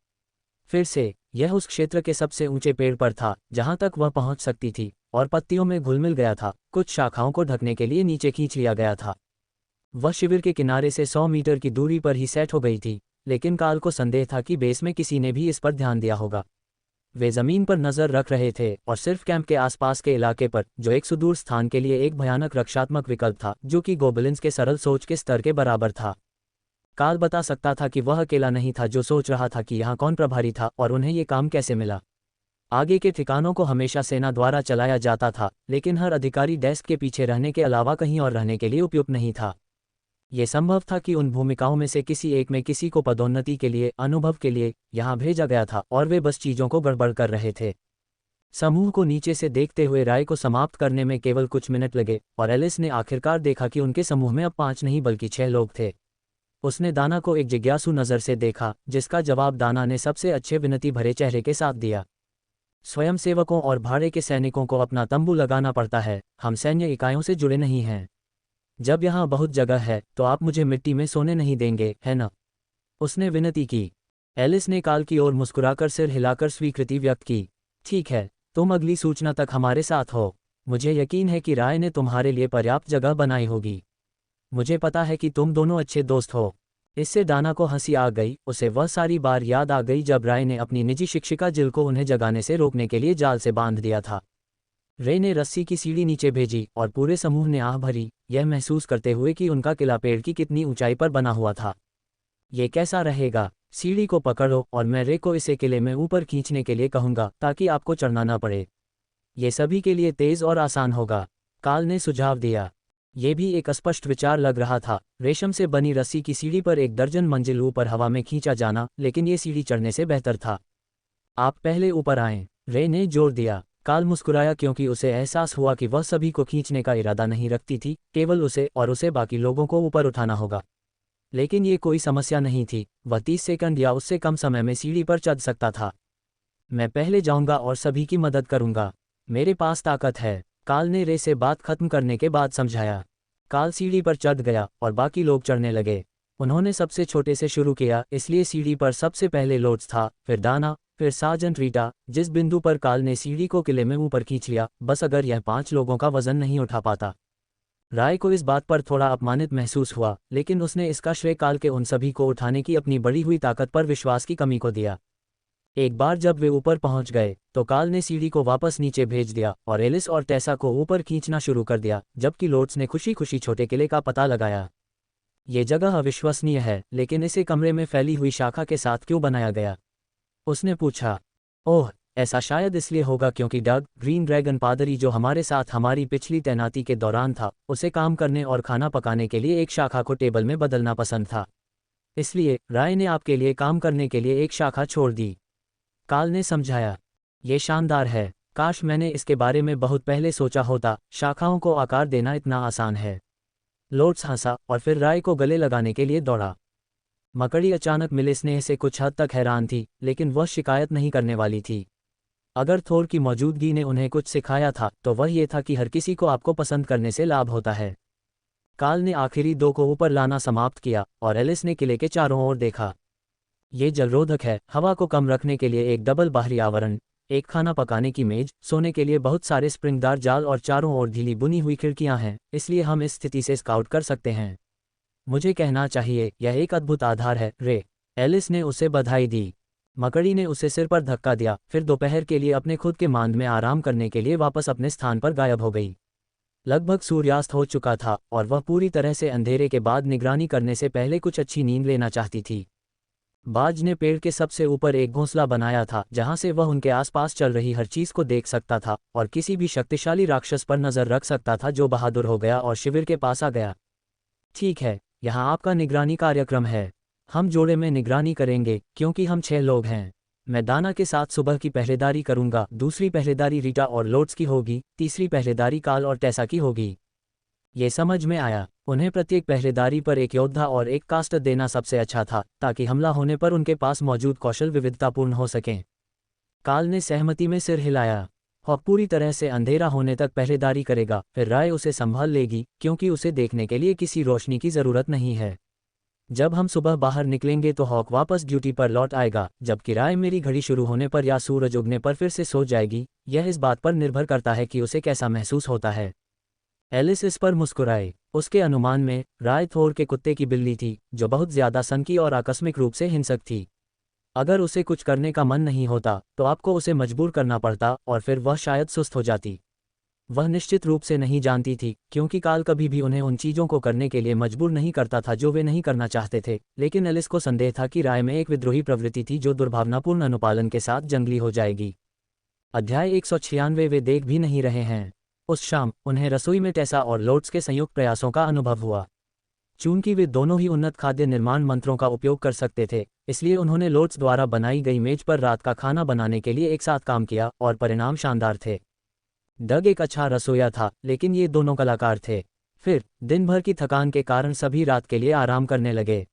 फिर से, यह उस क्षेत्र के सबसे ऊंचे पेड़ पर था जहां तक वह पहुंच सकती थी, और पत्तियों में घुल मिल गया था, कुछ शाखाओं को ढकने के लिए नीचे खींच लिया गया था। वह शिविर के किनारे से 100 मीटर की दूरी पर ही सेट हो गई थी, लेकिन काल को संदेह था कि बेस में किसी ने भी इस पर ध्यान दिया होगा। वे जमीन पर नजर रख रहे थे और सिर्फ कैंप के आसपास के इलाके पर, जो एक सुदूर स्थान के लिए एक भयानक रक्षात्मक विकल्प था, जो कि गोबलिन्स के सरल सोच के स्तर के बराबर था। काल बता सकता था कि वह अकेला नहीं था जो सोच रहा था कि यहाँ कौन प्रभारी था और उन्हें ये काम कैसे मिला। आगे के ठिकानों को हमेशा सेना द्वारा चलाया जाता था, लेकिन हर अधिकारी डेस्क के पीछे रहने के अलावा कहीं और रहने के लिए उपयुक्त नहीं था। ये संभव था कि उन भूमिकाओं में से किसी एक में किसी को पदोन्नति के लिए, अनुभव के लिए यहाँ भेजा गया था और वे बस चीज़ों को गड़बड़ कर रहे थे। समूह को नीचे से देखते हुए राय को समाप्त करने में केवल कुछ मिनट लगे और एलिस ने आखिरकार देखा कि उनके समूह में अब 5 नहीं बल्कि 6 लोग थे। उसने दाना को एक जिज्ञासु नज़र से देखा, जिसका जवाब दाना ने सबसे अच्छे विनती भरे चेहरे के साथ दिया। स्वयंसेवकों और भाड़े के सैनिकों को अपना तंबू लगाना पड़ता है, हम सैन्य इकाइयों से जुड़े नहीं हैं। जब यहाँ बहुत जगह है तो आप मुझे मिट्टी में सोने नहीं देंगे, है ना? उसने विनती की। एलिस ने काल की ओर मुस्कुराकर सिर हिलाकर स्वीकृति व्यक्त की। ठीक है, तुम अगली सूचना तक हमारे साथ हो। मुझे यकीन है कि राय ने तुम्हारे लिए पर्याप्त जगह बनाई होगी। मुझे पता है कि तुम दोनों अच्छे दोस्त हो। इससे दाना को हंसी आ गई, उसे वह सारी बार याद आ गई जब राय ने अपनी निजी शिक्षिका जिल को उन्हें जगाने से रोकने के लिए जाल से बांध दिया था। रे ने रस्सी की सीढ़ी रे भेजी और पूरे समूह ने आह भरी, यह महसूस करते हुए कि उनका किला पेड़ की कितनी ऊंचाई पर बना हुआ था। ये कैसा रहेगा? सीढ़ी को पकड़ो और मैं रे को इसे किले में ऊपर खींचने के लिए कहूँगा ताकि आपको चढ़ना न पड़े। ये सभी के लिए तेज और आसान होगा, काल ने सुझाव दिया। ये भी एक अस्पष्ट विचार लग रहा था, रेशम से बनी रस्सी की सीढ़ी पर 1 दर्जन मंजिल ऊपर हवा में खींचा जाना, लेकिन ये सीढ़ी चढ़ने से बेहतर था। आप पहले ऊपर आएं, रे ने जोर दिया। काल मुस्कुराया क्योंकि उसे एहसास हुआ कि वह सभी को खींचने का इरादा नहीं रखती थी, केवल उसे और उसे बाकी लोगों को ऊपर उठाना होगा। लेकिन ये कोई समस्या नहीं थी, वह 30 सेकंड या उससे कम समय में सीढ़ी पर चढ़ सकता था। मैं पहले जाऊंगा और सभी की मदद करूंगा, मेरे पास ताकत है। काल ने रे से बात खत्म करने के बाद समझाया। काल सीढ़ी पर चढ़ गया और बाकी लोग चढ़ने लगे। उन्होंने सबसे छोटे से शुरू किया, इसलिए सीढ़ी पर सबसे पहले लोड्स था, फिर दाना, फिर सार्जेंट रीटा। जिस बिंदु पर काल ने सीढ़ी को किले में ऊपर खींच लिया, बस अगर यह 5 लोगों का वजन नहीं उठा पाता। राय को इस बात पर थोड़ा अपमानित महसूस हुआ, लेकिन उसने इसका श्रेय काल के उन सभी को उठाने की अपनी बढ़ी हुई ताकत पर विश्वास की कमी को दिया। एक बार जब वे ऊपर पहुंच गए तो काल ने सीढ़ी को वापस नीचे भेज दिया और एलिस और टेसा को ऊपर खींचना शुरू कर दिया, जबकि लोड्स ने खुशी खुशी छोटे किले का पता लगाया। ये जगह अविश्वसनीय है, लेकिन इसे कमरे में फैली हुई शाखा के साथ क्यों बनाया गया? उसने पूछा। ओह, ऐसा शायद इसलिए होगा क्योंकि डग, ग्रीन ड्रैगन पादरी जो हमारे साथ हमारी पिछली तैनाती के दौरान था, उसे काम करने और खाना पकाने के लिए एक शाखा को टेबल में बदलना पसंद था। इसलिए राय ने आपके लिए काम करने के लिए एक शाखा छोड़ दी। काल ने समझाया। ये शानदार है, काश मैंने इसके बारे में बहुत पहले सोचा होता। शाखाओं को आकार देना इतना आसान है। लोड्स हंसा और फिर राय को गले लगाने के लिए दौड़ा। मकड़ी अचानक मिले स्नेह से कुछ हद तक हैरान थी, लेकिन वह शिकायत नहीं करने वाली थी। अगर थोर की मौजूदगी ने उन्हें कुछ सिखाया था तो वह ये था कि हर किसी को आपको पसंद करने से लाभ होता है। काल ने आखिरी 2 को ऊपर लाना समाप्त किया और एलिस ने किले के चारों ओर देखा। ये जलरोधक है, हवा को कम रखने के लिए एक डबल बाहरी आवरण, एक खाना पकाने की मेज, सोने के लिए बहुत सारे स्प्रिंगदार जाल और चारों ओर ढीली बुनी हुई खिड़कियां हैं, इसलिए हम इस स्थिति से स्काउट कर सकते हैं। मुझे कहना चाहिए, यह एक अद्भुत आधार है, रे। एलिस ने उसे बधाई दी। मकड़ी ने उसे सिर पर धक्का दिया, फिर दोपहर के लिए अपने खुद के मांद में आराम करने के लिए वापस अपने स्थान पर गायब हो गई। लगभग सूर्यास्त हो चुका था और वह पूरी तरह से अंधेरे के बाद निगरानी करने से पहले कुछ अच्छी नींद लेना चाहती थी। बाज ने पेड़ के सबसे ऊपर एक घोंसला बनाया था, जहां से वह उनके आसपास चल रही हर चीज को देख सकता था और किसी भी शक्तिशाली राक्षस पर नजर रख सकता था जो बहादुर हो गया और शिविर के पास आ गया। ठीक है, यहाँ आपका निगरानी कार्यक्रम है। हम जोड़े में निगरानी करेंगे क्योंकि हम 6 लोग हैं। मैं दाना के साथ सुबह की पहरेदारी करूंगा, दूसरी पहरेदारी रीटा और लोड्स की होगी, तीसरी पहरेदारी काल और टेसा की होगी। ये समझ में आया। उन्हें प्रत्येक पहरेदारी पर एक योद्धा और एक कास्टर देना सबसे अच्छा था, ताकि हमला होने पर उनके पास मौजूद कौशल विविधतापूर्ण हो सकें। काल ने सहमति में सिर हिलाया। हॉक पूरी तरह से अंधेरा होने तक पहरेदारी करेगा, फिर राय उसे संभाल लेगी, क्योंकि उसे देखने के लिए किसी रोशनी की जरूरत नहीं है। जब हम सुबह बाहर निकलेंगे तो हॉक वापस ड्यूटी पर लौट आएगा, जबकि राय मेरी घड़ी शुरू होने पर या सूरज उगने पर फिर से सो जाएगी। यह इस बात पर निर्भर करता है कि उसे कैसा महसूस होता है। एलिस इस पर मुस्कुराए। उसके अनुमान में राय थोर के कुत्ते की बिल्ली थी, जो बहुत ज्यादा सनकी और आकस्मिक रूप से हिंसक थी। अगर उसे कुछ करने का मन नहीं होता तो आपको उसे मजबूर करना पड़ता और फिर वह शायद सुस्त हो जाती। वह निश्चित रूप से नहीं जानती थी, क्योंकि काल कभी भी उन्हें उन चीज़ों को करने के लिए मजबूर नहीं करता था जो वे नहीं करना चाहते थे। लेकिन एलिस को संदेह था कि राय में एक विद्रोही प्रवृत्ति थी जो दुर्भावनापूर्ण अनुपालन के साथ जंगली हो जाएगी। अध्याय 196 वे देख भी नहीं रहे हैं। उस शाम उन्हें रसोई में टेसा और लोड्स के संयुक्त प्रयासों का अनुभव हुआ। चूंकि वे दोनों ही उन्नत खाद्य निर्माण मंत्रों का उपयोग कर सकते थे, इसलिए उन्होंने लोड्स द्वारा बनाई गई मेज पर रात का खाना बनाने के लिए एक साथ काम किया और परिणाम शानदार थे। डग एक अच्छा रसोइया था, लेकिन ये दोनों कलाकार थे। फिर दिन भर की थकान के कारण सभी रात के लिए आराम करने लगे।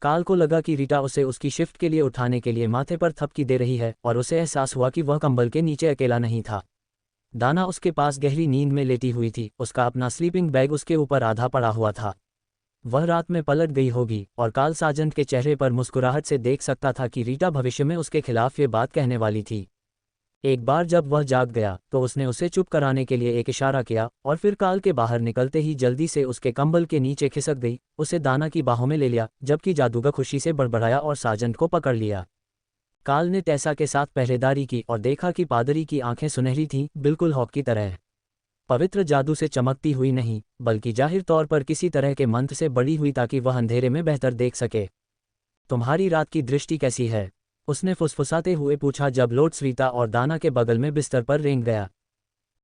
काल को लगा कि रीटा उसे उसकी शिफ्ट के लिए उठाने के लिए माथे पर थपकी दे रही है और उसे एहसास हुआ कि वह कंबल के नीचे अकेला नहीं था। दाना उसके पास गहरी नींद में लेटी हुई थी, उसका अपना स्लीपिंग बैग उसके ऊपर आधा पड़ा हुआ था। वह रात में पलट गई होगी और काल साजंट के चेहरे पर मुस्कुराहट से देख सकता था कि रीटा भविष्य में उसके खिलाफ ये बात कहने वाली थी। एक बार जब वह जाग गया तो उसने उसे चुप कराने के लिए एक इशारा किया और फिर काल के बाहर निकलते ही जल्दी से उसके कंबल के नीचे खिसक गई, उसे दाना की बाहों में ले लिया, जबकि जादूगर खुशी से बड़बड़ाया और साजंट को पकड़ लिया। काल ने टेसा के साथ पहरेदारी की और देखा कि पादरी की आंखें सुनहरी थीं, बिल्कुल हॉक की तरह। पवित्र जादू से चमकती हुई नहीं, बल्कि जाहिर तौर पर किसी तरह के मंत्र से बड़ी हुई ताकि वह अंधेरे में बेहतर देख सके। तुम्हारी रात की दृष्टि कैसी है? उसने फुसफुसाते हुए पूछा जब लोड्स रीटा और दाना के बगल में बिस्तर पर रेंग गया।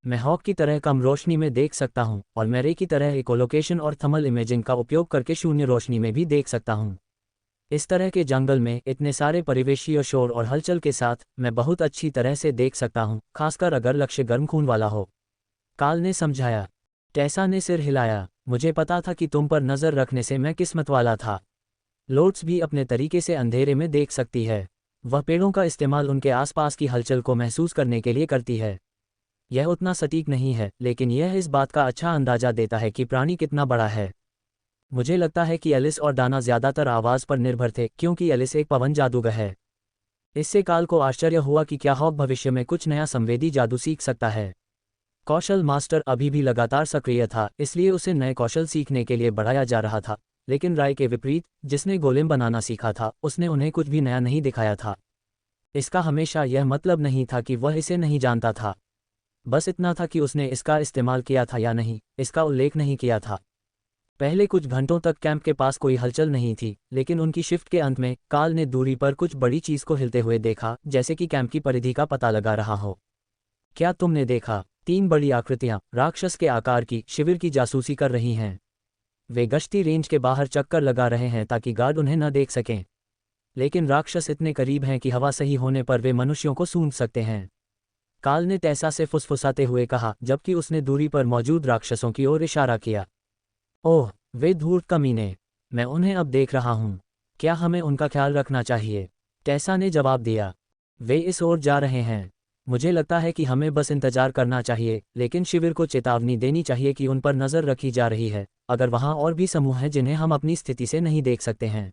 मैं हॉक की तरह कम रोशनी में देख सकता हूँ और मैं रे की तरह इकोलोकेशन और थर्मल इमेजिंग का उपयोग करके शून्य रोशनी में भी देख सकता हूँ। इस तरह के जंगल में इतने सारे परिवेशीय शोर और हलचल के साथ मैं बहुत अच्छी तरह से देख सकता हूँ, खासकर अगर लक्ष्य गर्म खून वाला हो। काल ने समझाया। टेसा ने सिर हिलाया। मुझे पता था कि तुम पर नजर रखने से मैं किस्मत वाला था। लोड्स भी अपने तरीके से अंधेरे में देख सकती है। वह पेड़ों का इस्तेमाल उनके आसपास की हलचल को महसूस करने के लिए करती है। यह उतना सटीक नहीं है, लेकिन यह इस बात का अच्छा अंदाजा देता है कि प्राणी कितना बड़ा है। मुझे लगता है कि एलिस और डाना ज़्यादातर आवाज़ पर निर्भर थे, क्योंकि एलिस एक पवन जादूगर है। इससे काल को आश्चर्य हुआ कि क्या हॉक भविष्य में कुछ नया संवेदी जादू सीख सकता है। कौशल मास्टर अभी भी लगातार सक्रिय था, इसलिए उसे नए कौशल सीखने के लिए बढ़ाया जा रहा था। लेकिन राय के विपरीत, जिसने गोलेम बनाना सीखा था, उसने उन्हें कुछ भी नया नहीं दिखाया था। इसका हमेशा यह मतलब नहीं था कि वह इसे नहीं जानता था। बस इतना था कि उसने इसका इस्तेमाल किया था या नहीं, इसका उल्लेख नहीं किया था। पहले कुछ घंटों तक कैंप के पास कोई हलचल नहीं थी, लेकिन उनकी शिफ्ट के अंत में काल ने दूरी पर कुछ बड़ी चीज को हिलते हुए देखा, जैसे कि कैंप की परिधि का पता लगा रहा हो। क्या तुमने देखा? 3 बड़ी आकृतियां, राक्षस के आकार की, शिविर की जासूसी कर रही हैं। वे गश्ती रेंज के बाहर चक्कर लगा रहे हैं ताकि गार्ड उन्हें न देख सकें। लेकिन राक्षस इतने करीब हैं कि हवा सही होने पर वे मनुष्यों को सूंघ सकते हैं। काल ने टेसा से फुसफुसाते हुए कहा, जबकि उसने दूरी पर मौजूद राक्षसों की ओर इशारा किया। ओह, वे धूर्त कमीने! मैं उन्हें अब देख रहा हूँ। क्या हमें उनका ख्याल रखना चाहिए? टेसा ने जवाब दिया। वे इस ओर जा रहे हैं। मुझे लगता है कि हमें बस इंतजार करना चाहिए, लेकिन शिविर को चेतावनी देनी चाहिए कि उन पर नज़र रखी जा रही है, अगर वहाँ और भी समूह हैं जिन्हें हम अपनी स्थिति से नहीं देख सकते हैं।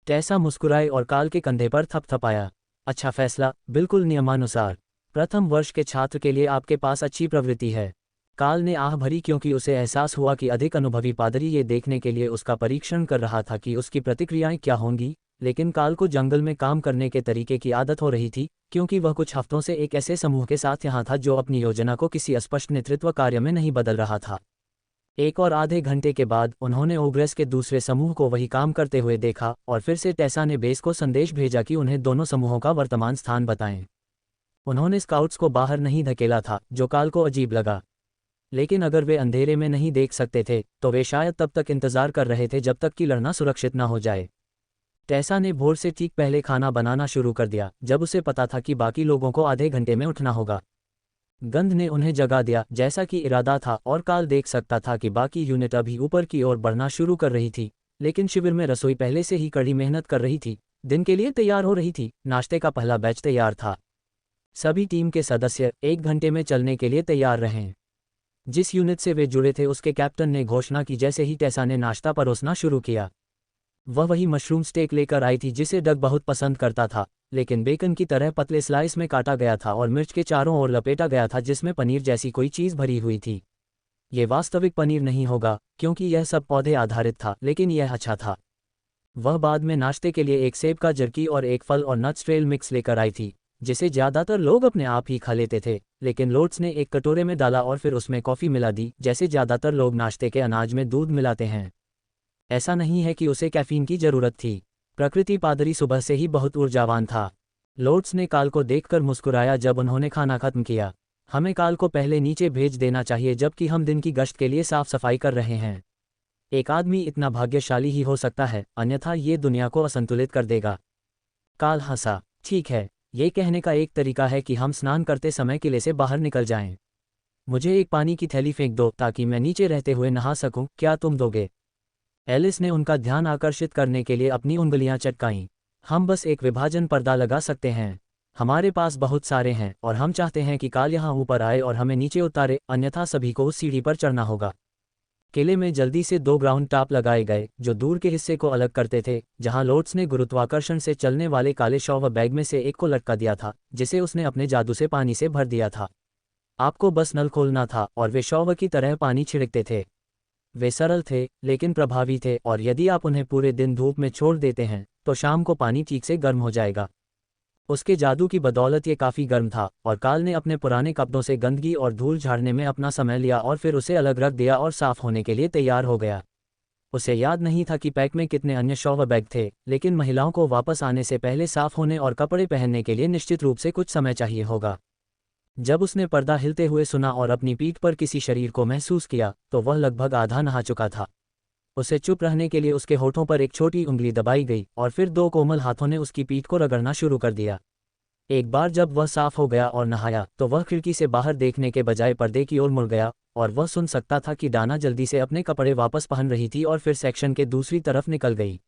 टेसा मुस्कुराए और काल के कंधे पर थपथपाया। अच्छा फैसला, बिल्कुल नियमानुसार। प्रथम वर्ष के छात्र के लिए आपके पास अच्छी प्रवृत्ति है। काल ने आह भरी, क्योंकि उसे एहसास हुआ कि अधिक अनुभवी पादरी ये देखने के लिए उसका परीक्षण कर रहा था कि उसकी प्रतिक्रियाएं क्या होंगी। लेकिन काल को जंगल में काम करने के तरीके की आदत हो रही थी, क्योंकि वह कुछ हफ्तों से एक ऐसे समूह के साथ यहाँ था जो अपनी योजना को किसी स्पष्ट नेतृत्व कार्य में नहीं बदल रहा था। 1 और आधे घंटे के बाद उन्होंने ओग्रेस के दूसरे समूह को वही काम करते हुए देखा, और फिर से टेसा ने बेस को संदेश भेजा कि उन्हें दोनों समूहों का वर्तमान स्थान बताएं। उन्होंने स्काउट्स को बाहर नहीं धकेला था, जो काल को अजीब लगा। लेकिन अगर वे अंधेरे में नहीं देख सकते थे, तो वे शायद तब तक इंतजार कर रहे थे जब तक कि लड़ना सुरक्षित न हो जाए। टेसा ने भोर से ठीक पहले खाना बनाना शुरू कर दिया, जब उसे पता था कि बाकी लोगों को आधे घंटे में उठना होगा। गंध ने उन्हें जगा दिया, जैसा कि इरादा था, और काल देख सकता था कि बाकी यूनिट अभी ऊपर की ओर बढ़ना शुरू कर रही थी। लेकिन शिविर में रसोई पहले से ही कड़ी मेहनत कर रही थी, दिन के लिए तैयार हो रही थी। नाश्ते का पहला बैच तैयार था। सभी टीम के सदस्य 1 घंटे में चलने के लिए तैयार रहें। जिस यूनिट से वे जुड़े थे उसके कैप्टन ने घोषणा की जैसे ही टेसा ने नाश्ता परोसना शुरू किया। वह वही मशरूम स्टेक लेकर आई थी जिसे डग बहुत पसंद करता था, लेकिन बेकन की तरह पतले स्लाइस में काटा गया था और मिर्च के चारों ओर लपेटा गया था, जिसमें पनीर जैसी कोई चीज़ भरी हुई थी। ये वास्तविक पनीर नहीं होगा, क्योंकि यह सब पौधे आधारित था, लेकिन यह अच्छा था। वह बाद में नाश्ते के लिए एक सेब का जर्की और एक फल और नट्स ट्रेल मिक्स लेकर आई थी, जिसे ज़्यादातर लोग अपने आप ही खा लेते थे। लेकिन लोट्स ने एक कटोरे में डाला और फिर उसमें कॉफ़ी मिला दी, जैसे ज़्यादातर लोग नाश्ते के अनाज में दूध मिलाते हैं। ऐसा नहीं है कि उसे कैफीन की ज़रूरत थी। प्रकृति पादरी सुबह से ही बहुत ऊर्जावान था। लोट्स ने काल को देखकर मुस्कुराया जब उन्होंने खाना खत्म किया। हमें काल को पहले नीचे भेज देना चाहिए जबकि हम दिन की गश्त के लिए साफ सफाई कर रहे हैं। एक आदमी इतना भाग्यशाली ही हो सकता है, अन्यथा ये दुनिया को असंतुलित कर देगा। काल हंसा। ठीक है, ये कहने का एक तरीका है कि हम स्नान करते समय किले से बाहर निकल जाएं। मुझे एक पानी की थैली फेंक दो ताकि मैं नीचे रहते हुए नहा सकूं, क्या तुम दोगे? एलिस ने उनका ध्यान आकर्षित करने के लिए अपनी उंगलियां चटकाईं। हम बस एक विभाजन पर्दा लगा सकते हैं। हमारे पास बहुत सारे हैं और हम चाहते हैं कि काल यहाँ ऊपर आए और हमें नीचे उतारे, अन्यथा सभी को उस सीढ़ी पर चढ़ना होगा। किले में जल्दी से 2 ग्राउंड टाप लगाए गए जो दूर के हिस्से को अलग करते थे, जहां लोट्स ने गुरुत्वाकर्षण से चलने वाले काले शॉवर बैग में से एक को लटका दिया था, जिसे उसने अपने जादू से पानी से भर दिया था। आपको बस नल खोलना था और वे शॉवर की तरह पानी छिड़कते थे। वे सरल थे लेकिन प्रभावी थे, और यदि आप उन्हें पूरे दिन धूप में छोड़ देते हैं तो शाम को पानी ठीक से गर्म हो जाएगा। उसके जादू की बदौलत ये काफ़ी गर्म था, और काल ने अपने पुराने कपड़ों से गंदगी और धूल झाड़ने में अपना समय लिया और फिर उसे अलग रख दिया और साफ होने के लिए तैयार हो गया। उसे याद नहीं था कि पैक में कितने अन्य शॉवर बैग थे, लेकिन महिलाओं को वापस आने से पहले साफ होने और कपड़े पहनने के लिए निश्चित रूप से कुछ समय चाहिए होगा। जब उसने पर्दा हिलते हुए सुना और अपनी पीठ पर किसी शरीर को महसूस किया, तो वह लगभग आधा नहा चुका था। उसे चुप रहने के लिए उसके होठों पर एक छोटी उंगली दबाई गई और फिर 2 कोमल हाथों ने उसकी पीठ को रगड़ना शुरू कर दिया। एक बार जब वह साफ हो गया और नहाया, तो वह खिड़की से बाहर देखने के बजाय पर्दे की ओर मुड़ गया, और वह सुन सकता था कि डाना जल्दी से अपने कपड़े वापस पहन रही थी और फिर सेक्शन के दूसरी तरफ निकल गई।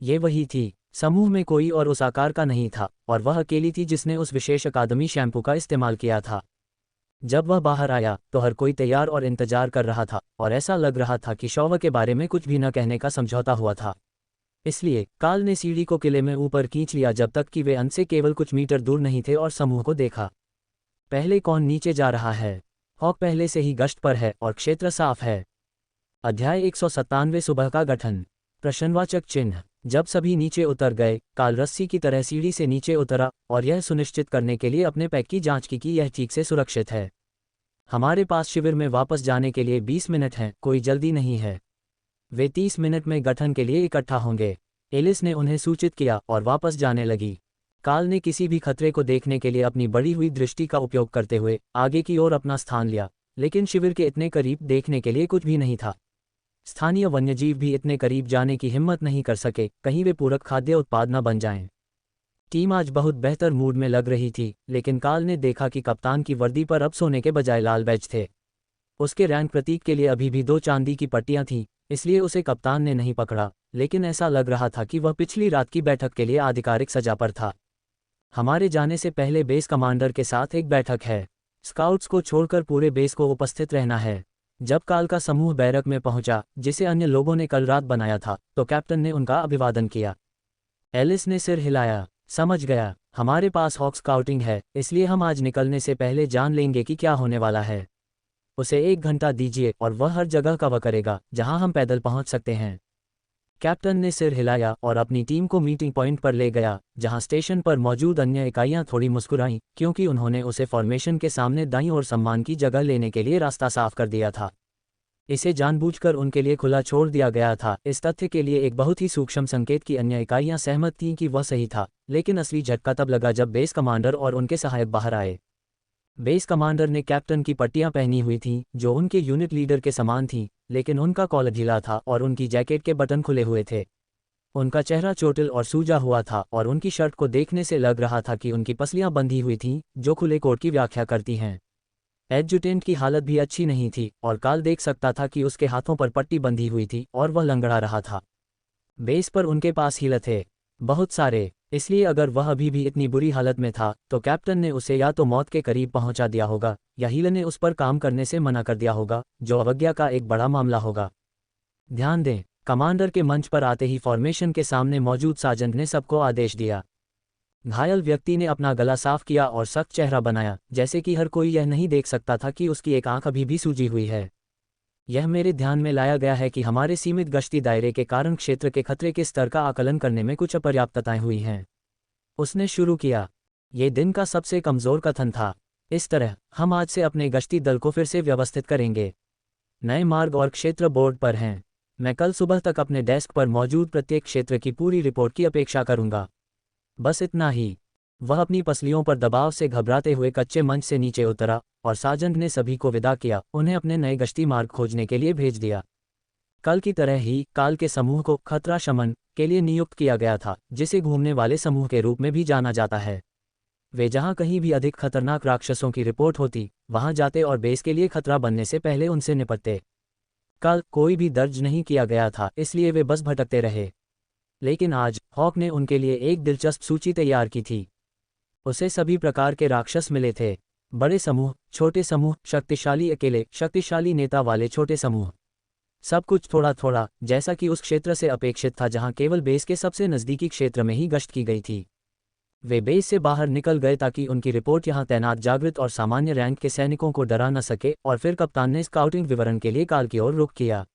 ये वही थी। समूह में कोई और उस आकार का नहीं था, और वह अकेली थी जिसने उस विशेष अकादमी शैम्पू का इस्तेमाल किया था। जब वह बाहर आया तो हर कोई तैयार और इंतजार कर रहा था, और ऐसा लग रहा था कि शौव के बारे में कुछ भी न कहने का समझौता हुआ था। इसलिए काल ने सीढ़ी को किले में ऊपर खींच लिया जब तक कि वे उनसे केवल कुछ मीटर दूर नहीं थे, और समूह को देखा। पहले कौन नीचे जा रहा है? हॉक पहले से ही गश्त पर है और क्षेत्र साफ है। अध्याय 197 सुबह का गठन। प्रश्नवाचक चिन्ह। जब सभी नीचे उतर गए, काल रस्सी की तरह सीढ़ी से नीचे उतरा और यह सुनिश्चित करने के लिए अपने पैक की जांच की कि यह ठीक से सुरक्षित है। हमारे पास शिविर में वापस जाने के लिए 20 मिनट हैं, कोई जल्दी नहीं है। वे 30 मिनट में गठन के लिए इकट्ठा होंगे। एलिस ने उन्हें सूचित किया और वापस जाने लगी। काल ने किसी भी खतरे को देखने के लिए अपनी बढ़ी हुई दृष्टि का उपयोग करते हुए आगे की ओर अपना स्थान लिया, लेकिन शिविर के इतने करीब देखने के लिए कुछ भी नहीं था। स्थानीय वन्यजीव भी इतने करीब जाने की हिम्मत नहीं कर सके, कहीं वे पूरक खाद्य उत्पाद न बन जाएं। टीम आज बहुत बेहतर मूड में लग रही थी, लेकिन काल ने देखा कि कप्तान की वर्दी पर अब सोने के बजाय लाल बैज थे। उसके रैंक प्रतीक के लिए अभी भी 2 चांदी की पट्टियां थीं, इसलिए उसे कप्तान ने नहीं पकड़ा, लेकिन ऐसा लग रहा था कि वह पिछली रात की बैठक के लिए आधिकारिक सजा पर था। हमारे जाने से पहले बेस कमांडर के साथ एक बैठक है। स्काउट्स को छोड़कर पूरे बेस को उपस्थित रहना है। जब काल का समूह बैरक में पहुंचा, जिसे अन्य लोगों ने कल रात बनाया था, तो कैप्टन ने उनका अभिवादन किया। एलिस ने सिर हिलाया। समझ गया, हमारे पास हॉक स्काउटिंग है, इसलिए हम आज निकलने से पहले जान लेंगे कि क्या होने वाला है। उसे 1 घंटा दीजिए और वह हर जगह कवर करेगा जहां हम पैदल पहुंच सकते हैं। कैप्टन ने सिर हिलाया और अपनी टीम को मीटिंग पॉइंट पर ले गया, जहां स्टेशन पर मौजूद अन्य इकाइयां थोड़ी मुस्कुराईं, क्योंकि उन्होंने उसे फॉर्मेशन के सामने दाईं ओर सम्मान की जगह लेने के लिए रास्ता साफ कर दिया था। इसे जानबूझकर उनके लिए खुला छोड़ दिया गया था, इस तथ्य के लिए एक बहुत ही सूक्ष्म संकेत कि अन्य इकाइयां सहमत थीं कि वह सही था, लेकिन असली झटका तब लगा जब बेस कमांडर और उनके सहायक बाहर आए। बेस कमांडर ने कैप्टन की पट्टियां पहनी हुई थीं, जो उनके यूनिट लीडर के समान थीं, लेकिन उनका कॉलर ढीला था और उनकी जैकेट के बटन खुले हुए थे। उनका चेहरा चोटिल और सूजा हुआ था और उनकी शर्ट को देखने से लग रहा था कि उनकी पसलियां बंधी हुई थीं, जो खुले कोट की व्याख्या करती हैं। एडजुटेंट की हालत भी अच्छी नहीं थी और काल देख सकता था कि उसके हाथों पर पट्टी बंधी हुई थी और वह लंगड़ा रहा था। बेस पर उनके पास हील थे, बहुत सारे, इसलिए अगर वह अभी भी इतनी बुरी हालत में था तो कैप्टन ने उसे या तो मौत के करीब पहुंचा दिया होगा या हील ने उस पर काम करने से मना कर दिया होगा, जो अवज्ञा का एक बड़ा मामला होगा। ध्यान दें, कमांडर के मंच पर आते ही फॉर्मेशन के सामने मौजूद सार्जेंट ने सबको आदेश दिया। घायल व्यक्ति ने अपना गला साफ किया और सख्त चेहरा बनाया, जैसे कि हर कोई यह नहीं देख सकता था कि उसकी एक आंख अभी भी सूजी हुई है। यह मेरे ध्यान में लाया गया है कि हमारे सीमित गश्ती दायरे के कारण क्षेत्र के खतरे के स्तर का आकलन करने में कुछ अपर्याप्तताएं हुई हैं। उसने शुरू किया। ये दिन का सबसे कमज़ोर कथन था। इस तरह हम आज से अपने गश्ती दल को फिर से व्यवस्थित करेंगे। नए मार्ग और क्षेत्र बोर्ड पर हैं। मैं कल सुबह तक अपने डेस्क पर मौजूद प्रत्येक क्षेत्र की पूरी रिपोर्ट की अपेक्षा करूंगा। बस इतना ही। वह अपनी पसलियों पर दबाव से घबराते हुए कच्चे मंच से नीचे उतरा और सार्जेंट ने सभी को विदा किया, उन्हें अपने नए गश्ती मार्ग खोजने के लिए भेज दिया। कल की तरह ही काल के समूह को खतरा शमन के लिए नियुक्त किया गया था, जिसे घूमने वाले समूह के रूप में भी जाना जाता है। वे जहां कहीं भी अधिक खतरनाक राक्षसों की रिपोर्ट होती, वहां जाते और बेस के लिए खतरा बनने से पहले उनसे निपटते। कल कोई भी दर्ज नहीं किया गया था, इसलिए वे बस भटकते रहे। लेकिन आज हॉक ने उनके लिए एक दिलचस्प सूची तैयार की थी। उसे सभी प्रकार के राक्षस मिले थे, बड़े समूह, छोटे समूह, शक्तिशाली अकेले, शक्तिशाली नेता वाले छोटे समूह। सब कुछ थोड़ा थोड़ा, जैसा कि उस क्षेत्र से अपेक्षित था जहां केवल बेस के सबसे नज़दीकी क्षेत्र में ही गश्त की गई थी। वे बेस से बाहर निकल गए ताकि उनकी रिपोर्ट यहां तैनात जागृत और सामान्य रैंक के सैनिकों को डरा न सके, और फिर कप्तान ने स्काउटिंग विवरण के लिए काल की ओर रुख किया।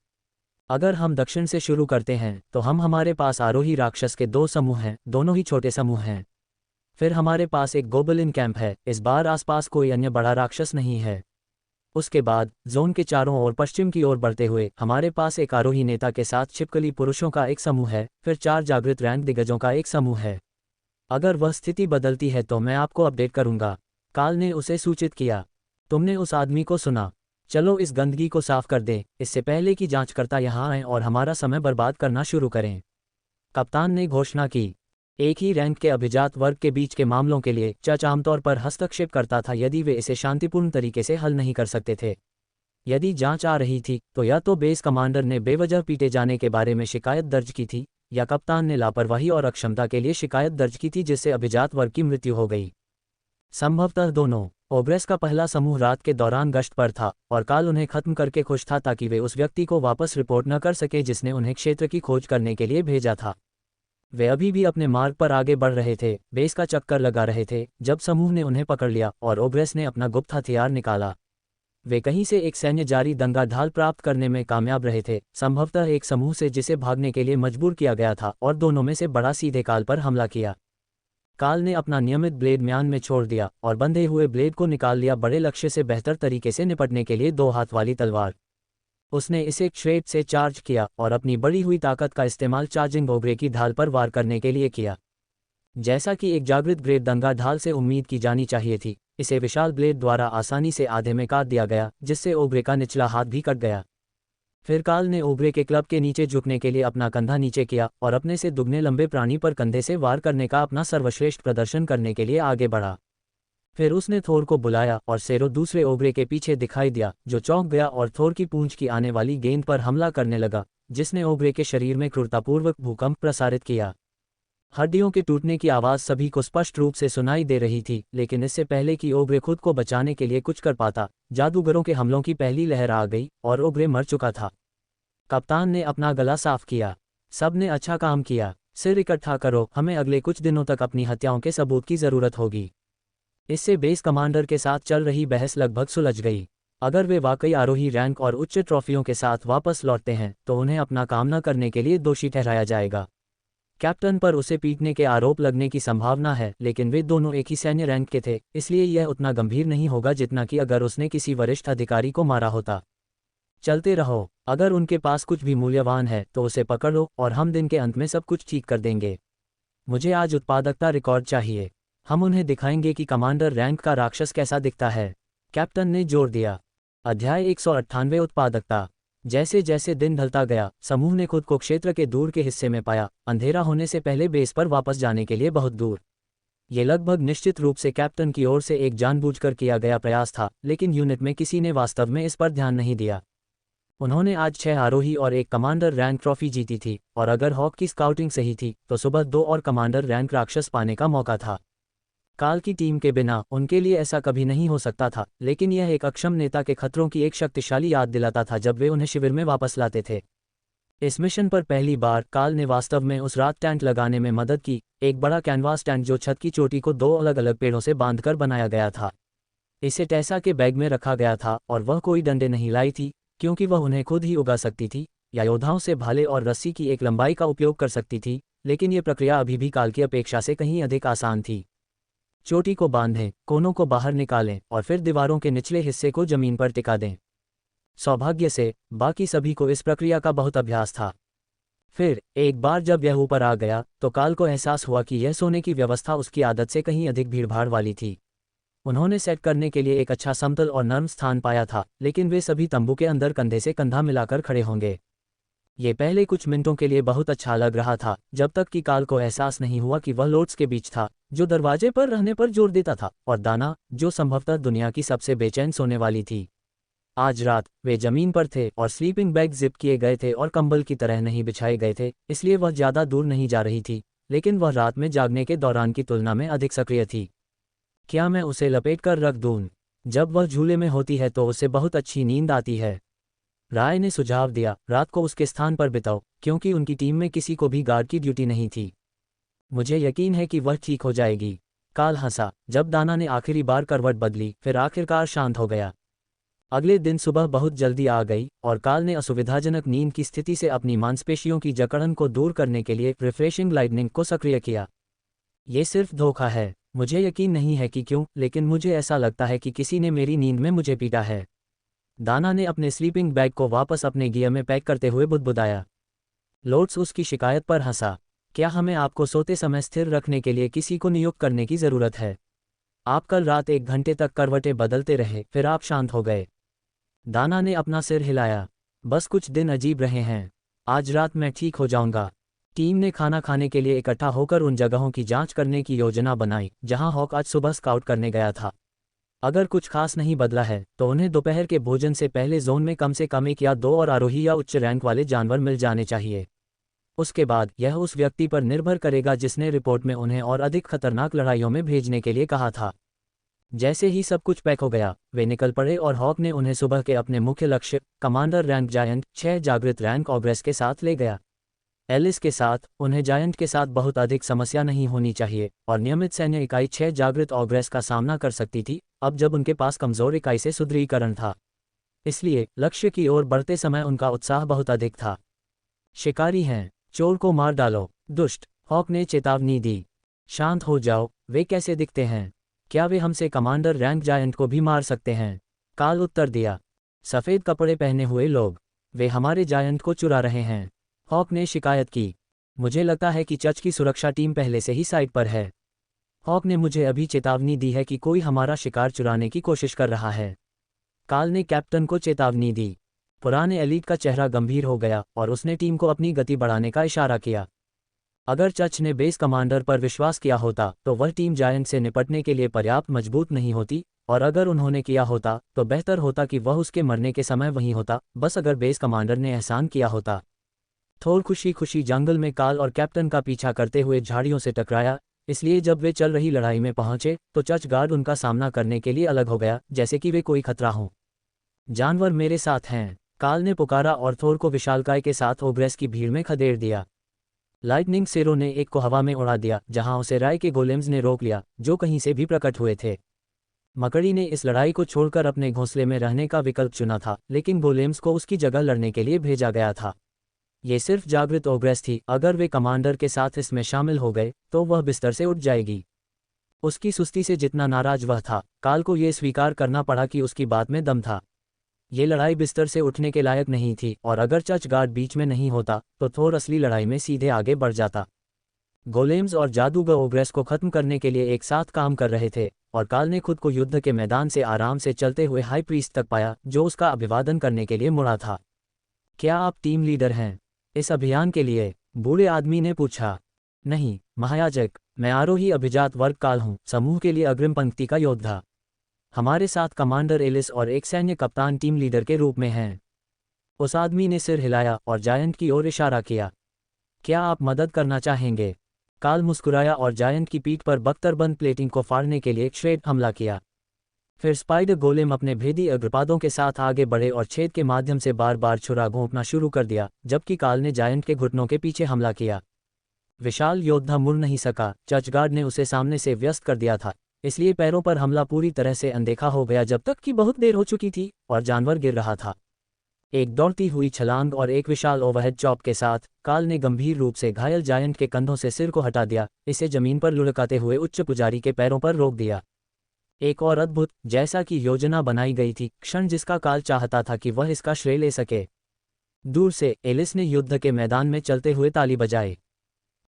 अगर हम दक्षिण से शुरू करते हैं तो हमारे पास आरोही राक्षस के 2 समूह हैं, दोनों ही छोटे समूह हैं। फिर हमारे पास एक गोबलिन कैंप है, इस बार आसपास कोई अन्य बड़ा राक्षस नहीं है। उसके बाद जोन के चारों ओर पश्चिम की ओर बढ़ते हुए हमारे पास एक आरोही नेता के साथ छिपकली पुरुषों का एक समूह है, फिर 4 जागृत रैंक दिग्गजों का एक समूह है। अगर वह स्थिति बदलती है तो मैं आपको अपडेट करूंगा, काल ने उसे सूचित किया। तुमने उस आदमी को सुना। चलो इस गंदगी को साफ कर दें, इससे पहले कि जांचकर्ता यहां आएं और हमारा समय बर्बाद करना शुरू करें। कप्तान ने घोषणा की। एक ही रैंक के अभिजात वर्ग के बीच के मामलों के लिए चर्च आमतौर पर हस्तक्षेप करता था यदि वे इसे शांतिपूर्ण तरीके से हल नहीं कर सकते थे। यदि जांच आ रही थी तो या तो बेस कमांडर ने बेवजह पीटे जाने के बारे में शिकायत दर्ज की थी, या कप्तान ने लापरवाही और अक्षमता के लिए शिकायत दर्ज की थी जिससे अभिजात वर्ग की मृत्यु हो गई। संभवतः दोनों। ओब्रेस का पहला समूह रात के दौरान गश्त पर था और काल उन्हें खत्म करके खुश था ताकि वे उस व्यक्ति को वापस रिपोर्ट न कर सके जिसने उन्हें क्षेत्र की खोज करने के लिए भेजा था। वे अभी भी अपने मार्ग पर आगे बढ़ रहे थे, बेस का चक्कर लगा रहे थे, जब समूह ने उन्हें पकड़ लिया और ओब्रेस ने अपना गुप्त हथियार निकाला। वे कहीं से एक सैन्य जारी दंगा ढाल प्राप्त करने में कामयाब रहे थे, संभवतः एक समूह से जिसे भागने के लिए मजबूर किया गया था, और दोनों में से बड़ा सीधे काल पर हमला किया। काल ने अपना नियमित ब्लेड म्यान में छोड़ दिया और बंधे हुए ब्लेड को निकाल लिया, बड़े लक्ष्य से बेहतर तरीके से निपटने के लिए 2 हाथ वाली तलवार। उसने इसे श्रेड से चार्ज किया और अपनी बढ़ी हुई ताकत का इस्तेमाल चार्जिंग ओब्रे की ढाल पर वार करने के लिए किया। जैसा कि एक जागृत ग्रेट दंगा ढाल से उम्मीद की जानी चाहिए थी, इसे विशाल ब्लेड द्वारा आसानी से आधे में काट दिया गया, जिससे ओब्रे का निचला हाथ भी कट गया। फिर काल ने ओब्रे के क्लब के नीचे झुकने के लिए अपना कंधा नीचे किया और अपने से दुगने लंबे प्राणी पर कंधे से वार करने का अपना सर्वश्रेष्ठ प्रदर्शन करने के लिए आगे बढ़ा। फिर उसने थोर को बुलाया और सेरो दूसरे ओब्रे के पीछे दिखाई दिया, जो चौंक गया और थोर की पूंछ की आने वाली गेंद पर हमला करने लगा, जिसने ओब्रे के शरीर में क्रूरतापूर्वक भूकंप प्रसारित किया। हड्डियों के टूटने की आवाज़ सभी को स्पष्ट रूप से सुनाई दे रही थी, लेकिन इससे पहले कि ओब्रे खुद को बचाने के लिए कुछ कर पाता, जादूगरों के हमलों की पहली लहर आ गई और ओब्रे मर चुका था। कप्तान ने अपना गला साफ किया। सब ने अच्छा काम किया। सिर इकट्ठा करो, हमें अगले कुछ दिनों तक अपनी हत्याओं के सबूत की ज़रूरत होगी। इससे बेस कमांडर के साथ चल रही बहस लगभग सुलझ गई। अगर वे वाकई आरोही रैंक और उच्च ट्रॉफियों के साथ वापस लौटते हैं तो उन्हें अपना काम न करने के लिए दोषी ठहराया जाएगा। कैप्टन पर उसे पीटने के आरोप लगने की संभावना है, लेकिन वे दोनों एक ही सैन्य रैंक के थे, इसलिए यह उतना गंभीर नहीं होगा जितना कि अगर उसने किसी वरिष्ठ अधिकारी को मारा होता। चलते रहो, अगर उनके पास कुछ भी मूल्यवान है तो उसे पकड़ो और हम दिन के अंत में सब कुछ ठीक कर देंगे। मुझे आज उत्पादकता रिकॉर्ड चाहिए। हम उन्हें दिखाएंगे कि कमांडर रैंक का राक्षस कैसा दिखता है, कैप्टन ने जोर दिया। अध्याय 198 उत्पादकता। जैसे जैसे दिन ढलता गया, समूह ने खुद को क्षेत्र के दूर के हिस्से में पाया, अंधेरा होने से पहले बेस पर वापस जाने के लिए बहुत दूर। ये लगभग निश्चित रूप से कैप्टन की ओर से एक जानबूझकर किया गया प्रयास था, लेकिन यूनिट में किसी ने वास्तव में इस पर ध्यान नहीं दिया। उन्होंने आज 6 आरोही और 1 कमांडर रैंक ट्रॉफी जीती थी, और अगर हॉक की स्काउटिंग सही थी तो सुबह 2 और कमांडर रैंक राक्षस पाने का मौका था। काल की टीम के बिना उनके लिए ऐसा कभी नहीं हो सकता था, लेकिन यह एक अक्षम नेता के खतरों की एक शक्तिशाली याद दिलाता था जब वे उन्हें शिविर में वापस लाते थे। इस मिशन पर पहली बार काल ने वास्तव में उस रात टेंट लगाने में मदद की, एक बड़ा कैनवास टेंट जो छत की चोटी को 2 अलग अलग पेड़ों से बांधकर बनाया गया था। इसे टेसा के बैग में रखा गया था और वह कोई डंडे नहीं लाई थी, क्योंकि वह उन्हें खुद ही उगा सकती थी या योद्धाओं से भाले और रस्सी की एक लंबाई का उपयोग कर सकती थी, लेकिन ये प्रक्रिया अभी भी काल की अपेक्षा से कहीं अधिक आसान थी। चोटी को बांधें, कोनों को बाहर निकालें और फिर दीवारों के निचले हिस्से को जमीन पर टिका दें। सौभाग्य से बाकी सभी को इस प्रक्रिया का बहुत अभ्यास था। फिर एक बार जब यह ऊपर आ गया तो काल को एहसास हुआ कि यह सोने की व्यवस्था उसकी आदत से कहीं अधिक भीड़भाड़ वाली थी। उन्होंने सेट करने के लिए एक अच्छा समतल और नर्म स्थान पाया था, लेकिन वे सभी तंबू के अंदर कंधे से कंधा मिलाकर खड़े होंगे। ये पहले कुछ मिनटों के लिए बहुत अच्छा लग रहा था, जब तक कि काल को एहसास नहीं हुआ कि वह लोड्स के बीच था, जो दरवाजे पर रहने पर जोर देता था, और दाना, जो संभवतः दुनिया की सबसे बेचैन सोने वाली थी। आज रात वे जमीन पर थे और स्लीपिंग बैग जिप किए गए थे और कंबल की तरह नहीं बिछाए गए थे, इसलिए वह ज़्यादा दूर नहीं जा रही थी, लेकिन वह रात में जागने के दौरान की तुलना में अधिक सक्रिय थी। क्या मैं उसे लपेट कर रख दूँ? जब वह झूले में होती है तो उसे बहुत अच्छी नींद आती है। राय ने सुझाव दिया, रात को उसके स्थान पर बिताओ, क्योंकि उनकी टीम में किसी को भी गार्ड की ड्यूटी नहीं थी। मुझे यकीन है कि वह ठीक हो जाएगी। काल हंसा जब दाना ने आखिरी बार करवट बदली, फिर आखिरकार शांत हो गया। अगले दिन सुबह बहुत जल्दी आ गई और काल ने असुविधाजनक नींद की स्थिति से अपनी मांसपेशियों की जकड़न को दूर करने के लिए रिफ्रेशिंग लाइटनिंग को सक्रिय किया। ये सिर्फ धोखा है। मुझे यकीन नहीं है कि क्यों, लेकिन मुझे ऐसा लगता है कि किसी ने मेरी नींद में मुझे पीटा है। दाना ने अपने स्लीपिंग बैग को वापस अपने गियर में पैक करते हुए बुदबुदाया। लोड्स उसकी शिकायत पर हंसा। क्या हमें आपको सोते समय स्थिर रखने के लिए किसी को नियुक्त करने की ज़रूरत है? आप कल रात 1 घंटे तक करवटें बदलते रहे, फिर आप शांत हो गए। दाना ने अपना सिर हिलाया। बस कुछ दिन अजीब रहे हैं। आज रात मैं ठीक हो जाऊंगा। टीम ने खाना खाने के लिए इकट्ठा होकर उन जगहों की जांच करने की योजना बनाई जहां हॉक आज सुबह स्काउट करने गया था। अगर कुछ खास नहीं बदला है तो उन्हें दोपहर के भोजन से पहले जोन में कम से कम 1 या 2 और आरोही या उच्च रैंक वाले जानवर मिल जाने चाहिए। उसके बाद यह उस व्यक्ति पर निर्भर करेगा जिसने रिपोर्ट में उन्हें और अधिक खतरनाक लड़ाइयों में भेजने के लिए कहा था। जैसे ही सब कुछ पैक हो गया, वे निकल पड़े और हॉक ने उन्हें सुबह के अपने मुख्य लक्ष्य, कमांडर रैंक जायंट 6 जागृत रैंक ऑग्रेस के साथ ले गया। एलिस के साथ, उन्हें जायंट के साथ बहुत अधिक समस्या नहीं होनी चाहिए और नियमित सैन्य इकाई 6 जागृत ऑग्रेस का सामना कर सकती थी, अब जब उनके पास कमज़ोर इकाई से सुदृढ़ीकरण था। इसलिए लक्ष्य की ओर बढ़ते समय उनका उत्साह बहुत अधिक था। शिकारी हैं, चोर को मार डालो, दुष्ट, हॉक ने चेतावनी दी। शांत हो जाओ, वे कैसे दिखते हैं? क्या वे हमसे कमांडर रैंक जायंट को भी मार सकते हैं? काल उत्तर दिया। सफ़ेद कपड़े पहने हुए लोग, वे हमारे जायंट को चुरा रहे हैं, हॉक ने शिकायत की। मुझे लगता है कि चर्च की सुरक्षा टीम पहले से ही साइट पर है। हॉक ने मुझे अभी चेतावनी दी है कि कोई हमारा शिकार चुराने की कोशिश कर रहा है। काल ने कैप्टन को चेतावनी दी। पुराने एलीट का चेहरा गंभीर हो गया और उसने टीम को अपनी गति बढ़ाने का इशारा किया। अगर चर्च ने बेस कमांडर पर विश्वास किया होता तो वह टीम जायंट से निपटने के लिए पर्याप्त मजबूत नहीं होती, और अगर उन्होंने किया होता तो बेहतर होता कि वह उसके मरने के समय वहीं होता, बस अगर बेस कमांडर ने एहसान किया होता। थोर खुशी खुशी जंगल में काल और कैप्टन का पीछा करते हुए झाड़ियों से टकराया, इसलिए जब वे चल रही लड़ाई में पहुंचे तो चर्च गार्ड उनका सामना करने के लिए अलग हो गया, जैसे कि वे कोई खतरा हो। जानवर मेरे साथ हैं, काल ने पुकारा और थोर को विशालकाय के साथ ओग्रेस की भीड़ में खदेड़ दिया। लाइटनिंग सेरो ने एक को हवा में उड़ा दिया, जहां उसे राय के गोलेम्स ने रोक लिया, जो कहीं से भी प्रकट हुए थे। मकड़ी ने इस लड़ाई को छोड़कर अपने घोंसले में रहने का विकल्प चुना था, लेकिन गोलेम्स को उसकी जगह लड़ने के लिए भेजा गया था। ये सिर्फ जागृत ओग्रेस थी, अगर वे कमांडर के साथ इसमें शामिल हो गए तो वह बिस्तर से उठ जाएगी। उसकी सुस्ती से जितना नाराज वह था, काल को ये स्वीकार करना पड़ा कि उसकी बात में दम था। ये लड़ाई बिस्तर से उठने के लायक नहीं थी, और अगर चर्च गार्ड बीच में नहीं होता तो थोर असली लड़ाई में सीधे आगे बढ़ जाता। गोलेम्स और जादूगर ओग्रेस को खत्म करने के लिए एक साथ काम कर रहे थे, और काल ने खुद को युद्ध के मैदान से आराम से चलते हुए हाई प्रीस्ट तक पाया, जो उसका अभिवादन करने के लिए मुड़ा था। क्या आप टीम लीडर हैं इस अभियान के लिए? बूढ़े आदमी ने पूछा। नहीं महायाजक, मैं आरोही अभिजात वर्ग काल हूँ, समूह के लिए अग्रिम पंक्ति का योद्धा। हमारे साथ कमांडर एलिस और एक सैन्य कप्तान टीम लीडर के रूप में हैं। उस आदमी ने सिर हिलाया और जायंट की ओर इशारा किया। क्या आप मदद करना चाहेंगे? काल मुस्कुराया और जायंट की पीठ पर बख्तरबंद प्लेटिंग को फाड़ने के लिए एक श्रेड हमला किया। फिर स्पाइडर गोलेम अपने भेदी अग्रपादों के साथ आगे बढ़े और छेद के माध्यम से बार बार छुरा घोंपना शुरू कर दिया, जबकि काल ने जायंट के घुटनों के पीछे हमला किया। विशाल योद्धा मुड़ नहीं सका, चर्च गार्ड ने उसे सामने से व्यस्त कर दिया था, इसलिए पैरों पर हमला पूरी तरह से अनदेखा हो गया जब तक कि बहुत देर हो चुकी थी और जानवर गिर रहा था। एक दौड़ती हुई छलांग और एक विशाल ओवरहेड चॉप के साथ काल ने गंभीर रूप से घायल जायंट के कंधों से सिर को हटा दिया, इसे जमीन पर लुढ़काते हुए उच्च पुजारी के पैरों पर रोक दिया। एक और अद्भुत, जैसा कि योजना बनाई गई थी, क्षण जिसका काल चाहता था कि वह इसका श्रेय ले सके। दूर से एलिस ने युद्ध के मैदान में चलते हुए ताली बजाई।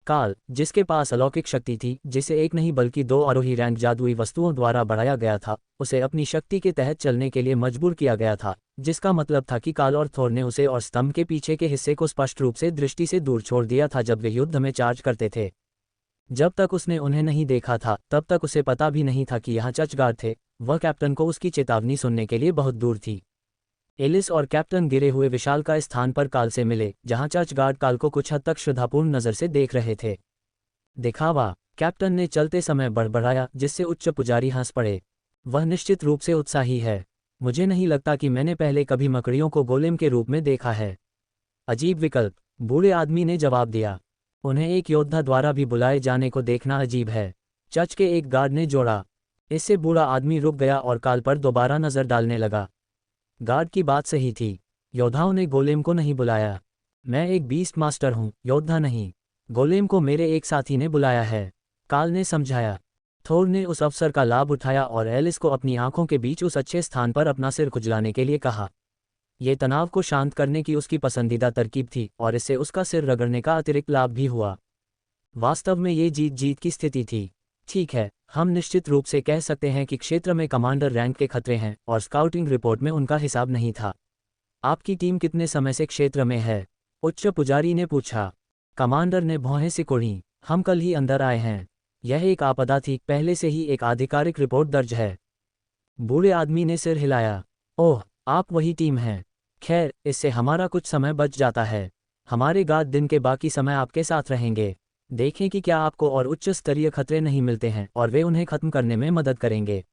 काल, जिसके पास अलौकिक शक्ति थी, जिसे एक नहीं बल्कि 2 आरोही रैंक जादुई वस्तुओं द्वारा बढ़ाया गया था, उसे अपनी शक्ति के तहत चलने के लिए मजबूर किया गया था, जिसका मतलब था कि काल और थोर ने उसे और स्तंभ के पीछे के हिस्से को स्पष्ट रूप से दृष्टि से दूर छोड़ दिया था जब वे युद्ध में चार्ज करते थे। जब तक उसने उन्हें नहीं देखा था तब तक उसे पता भी नहीं था कि यहाँ चर्च गार्ड थे। वह कैप्टन को उसकी चेतावनी सुनने के लिए बहुत दूर थी। एलिस और कैप्टन गिरे हुए विशालकाय स्थान पर काल से मिले, जहां चर्च गार्ड काल को कुछ हद तक श्रद्धापूर्ण नजर से देख रहे थे। दिखावा, कैप्टन ने चलते समय बड़बड़ाया, जिससे उच्च पुजारी हंस पड़े। वह निश्चित रूप से उत्साही है। मुझे नहीं लगता कि मैंने पहले कभी मकड़ियों को गोलेम के रूप में देखा है। अजीब विकल्प, बूढ़े आदमी ने जवाब दिया। उन्हें एक योद्धा द्वारा भी बुलाए जाने को देखना अजीब है, चर्च के एक गार्ड ने जोड़ा। इससे बूढ़ा आदमी रुक गया और काल पर दोबारा नजर डालने लगा। गार्ड की बात सही थी, योद्धाओं ने गोलेम को नहीं बुलाया। मैं एक बीस्ट मास्टर हूँ, योद्धा नहीं। गोलेम को मेरे एक साथी ने बुलाया है, काल ने समझाया। थोर ने उस अवसर का लाभ उठाया और एलिस को अपनी आंखों के बीच उस अच्छे स्थान पर अपना सिर खुजलाने के लिए कहा। ये तनाव को शांत करने की उसकी पसंदीदा तरकीब थी और इससे उसका सिर रगड़ने का अतिरिक्त लाभ भी हुआ। वास्तव में ये जीत जीत की स्थिति थी। ठीक है, हम निश्चित रूप से कह सकते हैं कि क्षेत्र में कमांडर रैंक के खतरे हैं और स्काउटिंग रिपोर्ट में उनका हिसाब नहीं था। आपकी टीम कितने समय से क्षेत्र में है? उच्च पुजारी ने पूछा। कमांडर ने भौहें सिकोड़ी। हम कल ही अंदर आए हैं। यह एक आपदा थी, पहले से ही एक आधिकारिक रिपोर्ट दर्ज है। बूढ़े आदमी ने सिर हिलाया। ओह, आप वही टीम हैं। खैर, इससे हमारा कुछ समय बच जाता है। हमारे गार्ड दिन के बाकी समय आपके साथ रहेंगे। देखें कि क्या आपको और उच्च स्तरीय खतरे नहीं मिलते हैं और वे उन्हें खत्म करने में मदद करेंगे।